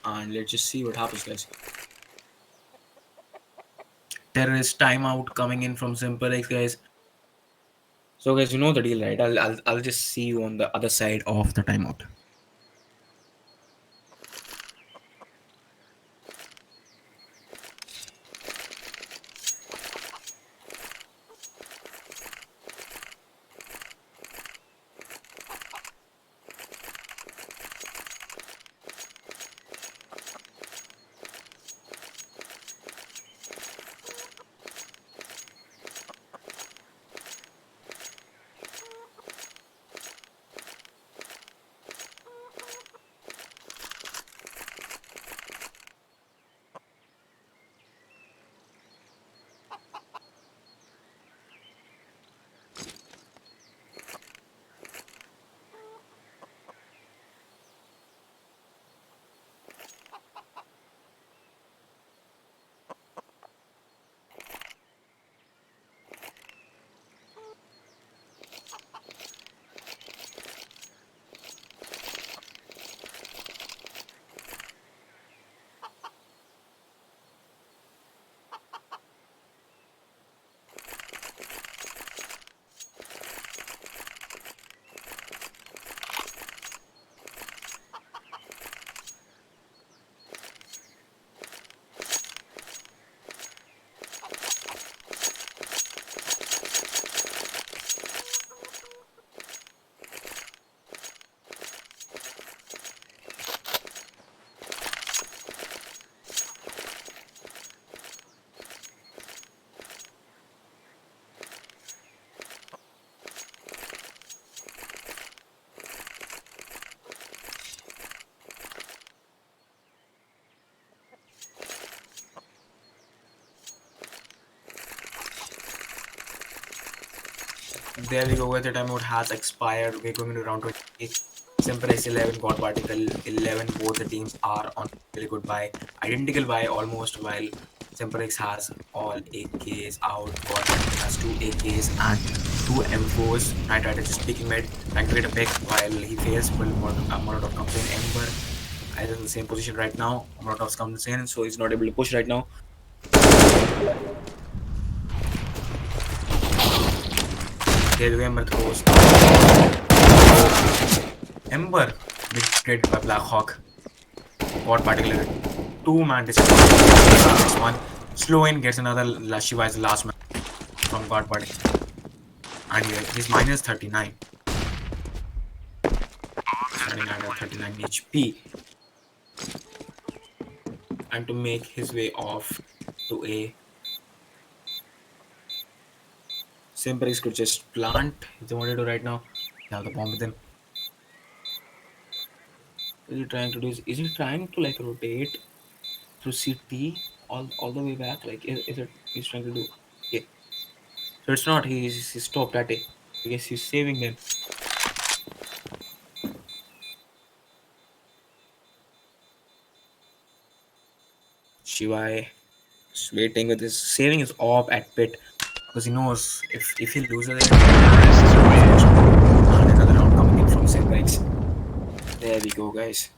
and let's just see what happens, guys. Terrorist timeout coming in from SemperX, guys. So, guys, you know the deal, right? I'll just see you on the other side of the timeout. There we go. Where the timeout has expired. We're going into round 20. SemperX 11, God Particle 11. Both the teams are on really good buy. Identical buy almost, while SemperX has all AKs out. God Particle has 2 AKs and 2 M4s. Night Rider just picking mid, trying to get a pick while he fails. But Molotov comes in. Ember is in the same position right now. Molotov comes in, so he's not able to push right now. There we go. Ember throws. Ember betrayed by Black Hawk. God Particle 2-man disadvantage. Gets one. Slow in gets another. Shiva is the last man from God Particle. And he's minus 39. He's running at 39 HP. And to make his way off to A, SemperX could just plant if they wanted to right now. They have the bomb with them. What is he trying to do? Is he trying to like rotate through CT all the way back? Like is it he's trying to do? Okay. So it's not he's stopped at A. I guess he's saving them. Shivai is waiting with his saving his orb at pit because he knows if he loses it, and another round coming in from SemperX. There we go, guys.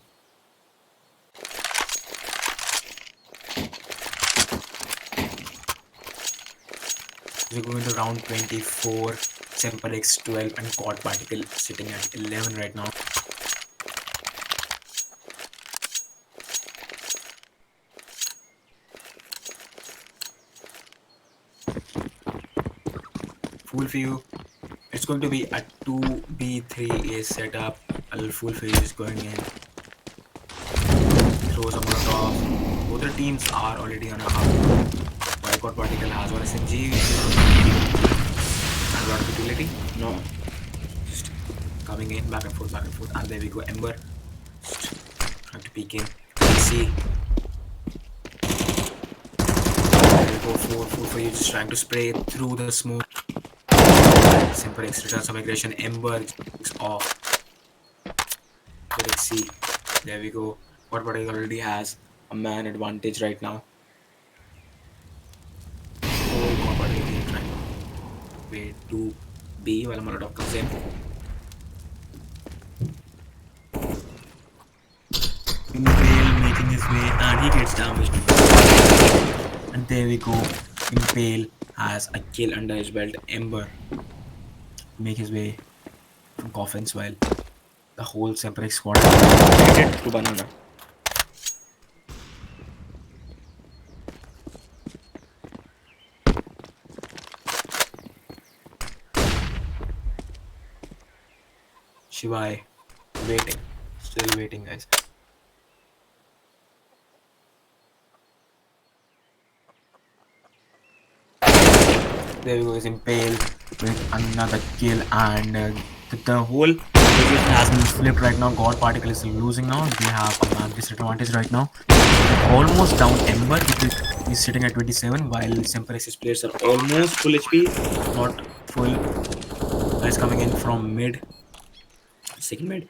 We're going to round 24. SemperX 12 and God Particle sitting at 11 right now. Full view. It's going to be a 2B3A setup. A little full view is going in. Throws a Molotov. Both the teams are already on a half. While God Particle has one SMG. And a lot of utility. No. Just coming in back and forth, and there we go. Ember. Just trying to peek in. Let's see. There we go. Full for you. Just trying to spray through the smoke. SemperX returns some aggression. Ember is off. Let's see. There we go. God Particle already has a man advantage right now. Oh, God Particle is trying to wait to B while Molotov comes in. Impale making his way and he gets damaged. And there we go. Impale has a kill under his belt. Ember make his way from coffins while the whole SemperX squad is to banana. Shivai waiting. Still waiting, guys. There we go, is Impale with another kill, and the whole position has been flipped right now. God Particle is losing now. They have a man disadvantage right now. Almost down Ember. He's sitting at 27, while SemperX's players are almost full HP, not full. Guys coming in from mid, second mid.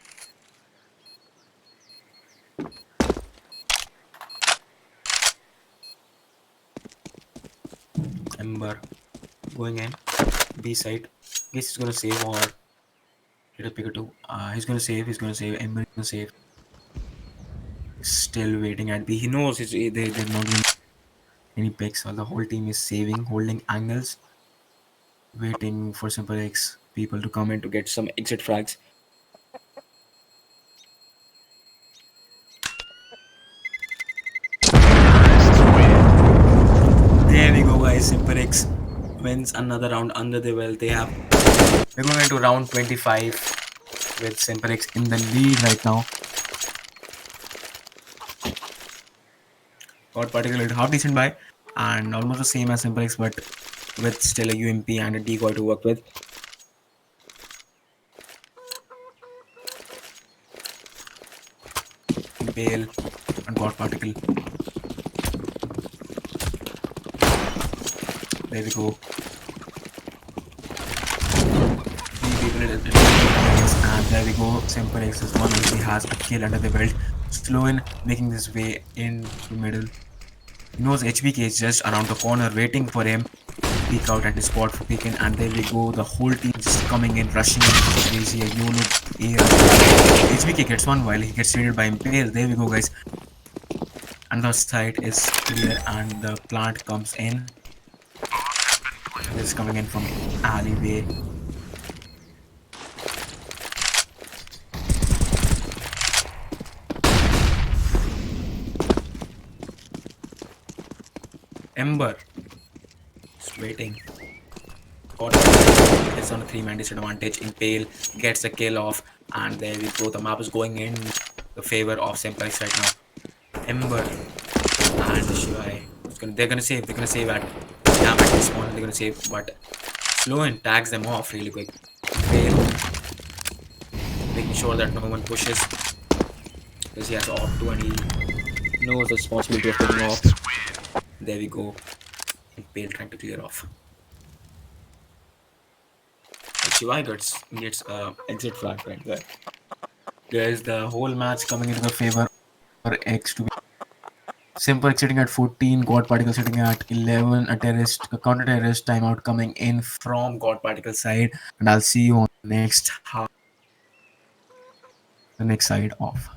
Ember going in B side. Guess he's gonna save or hit a pick or two. He's gonna save. Ember is gonna save. Still waiting at B. He knows they're not doing any picks. While the whole team is saving, holding angles, waiting for SemperX people to come in to get some exit frags. There we go, guys. SemperX wins another round under the belt. We're going into round 25 with SemperX in the lead right now. God Particle half decent buy and almost the same as SemperX, but with still a UMP and a decoy to work with. Impale and God Particle. There we go. And there we go. SemperX is one already has a kill under the belt. Sloan making his way into middle. He knows HBK is just around the corner waiting for him to peek out and spot for peeking. And there we go. The whole team just coming in, rushing in. Crazy. A YOLO A rush. HBK gets one while he gets traded by Impale. There we go, guys. And the site is clear and the plant comes in. This is coming in from alleyway. Ember just waiting. It's on a 3-man disadvantage. Impale gets the kill off, and there we go. The map is going in the favor of SemperX right now. Ember and Shivai. They're gonna save. They're gonna save at this point. They're gonna save, but Sloan tags them off really quick. Impale making sure that no one pushes because he has off 2 and he knows the responsibility of taking off. There we go. Impale trying to clear off. Shivai gets exit flag right there. There's the whole match coming into the favor for X to be. SemperX sitting at 14, God Particle sitting at 11, a counter terrorist timeout coming in from God Particle side, and I'll see you on the next half, the next side of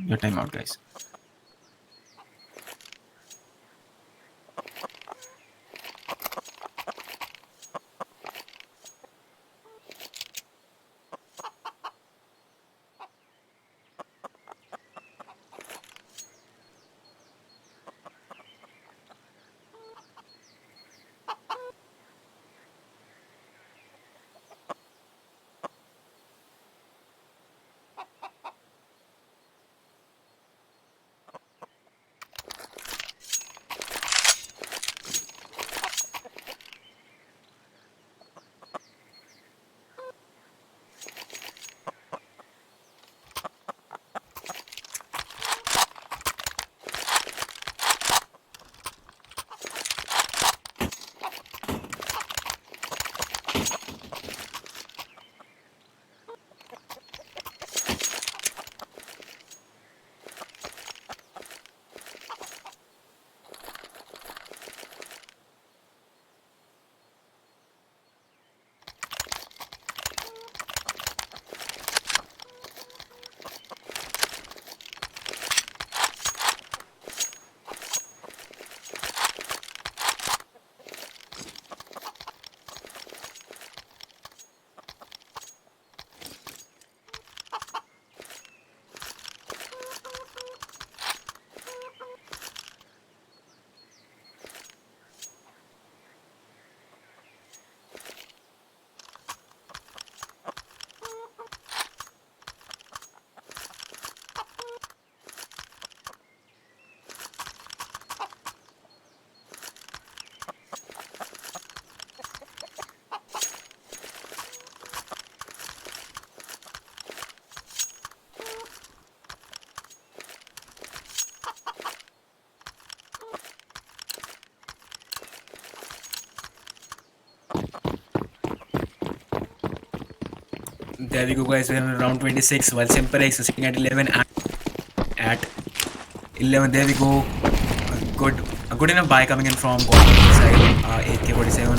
your timeout, guys. There we go, guys. We're in round 26 while SemperX is sitting at 11 and at 11. There we go. A good enough buy coming in from God side. AK-47.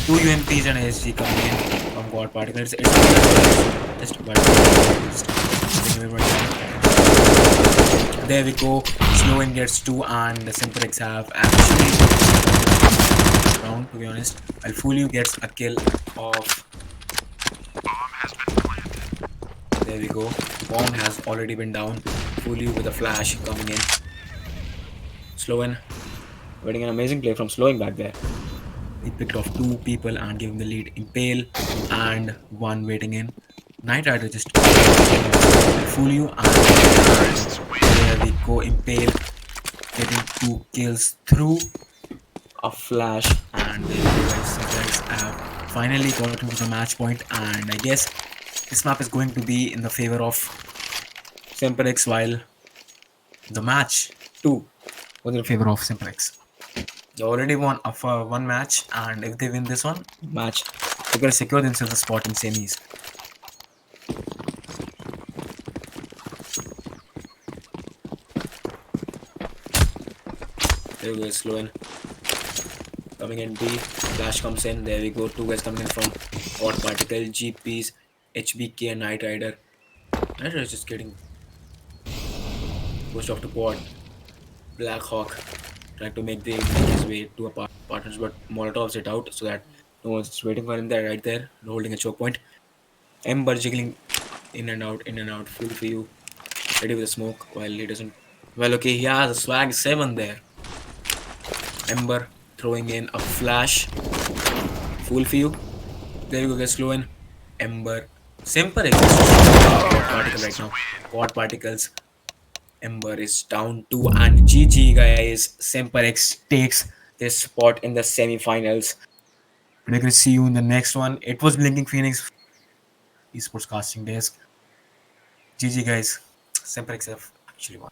Two UMPs and SG coming in from God Particle. There we go. Sloan gets 2 and SemperX have actually round, to be honest. While Fully gets a kill of. There we go. Bomb has already been down. Fully with a flash coming in. Sloan getting an amazing play from Slowing back there. He picked off 2 people and gave him the lead. Impale and 1 waiting in. Night Rider just fool you and there we go. Impale getting 2 kills through a flash, and there you guys have finally got into the match point, and I guess this map is going to be in the favor of SemperX while the match 2 was in favor of SemperX. They already won one match, and if they win this one match, they're gonna secure themselves a spot in semis. There we go, slow in. Coming in B, flash comes in. There we go, two guys coming in from Hot Particle, GPs, HBK, and Knight Rider. Knight Rider is just getting pushed off to pod. Black Hawk trying to make his way to a partners, but Molotovs it out so that no one's just waiting for him there, right there, holding a choke point. Ember jiggling in and out, full for you, ready with a smoke while he doesn't. Well, okay, he has a swag 7 there. Ember throwing in a flash, full for you. There you go, guys, slow in. Ember. SemperX is Pod Particle right Terrorists now. win. Pod Particles. Ember is down 2 and GG, guys. SemperX takes this spot in the semi-finals. We're going to see you in the next one. It was Blinking Phoenix Esports Casting Desk. GG, guys. SemperX have actually won.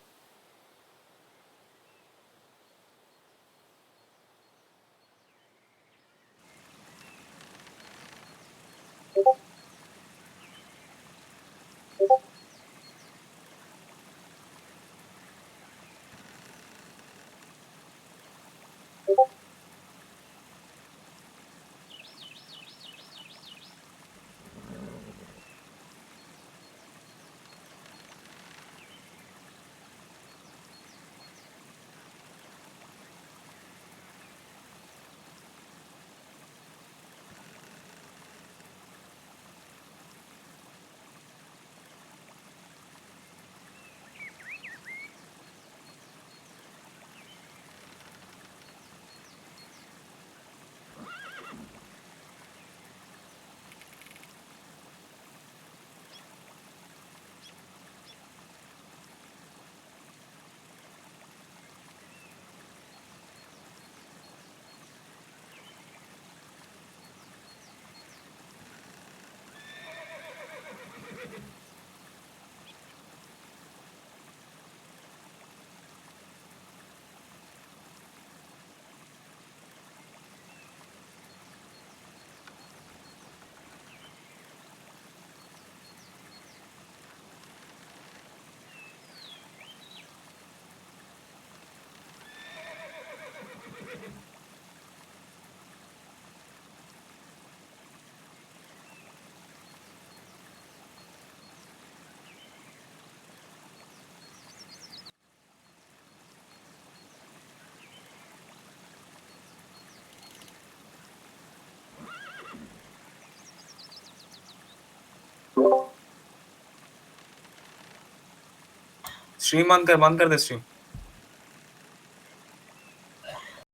Stream बंद कर दे stream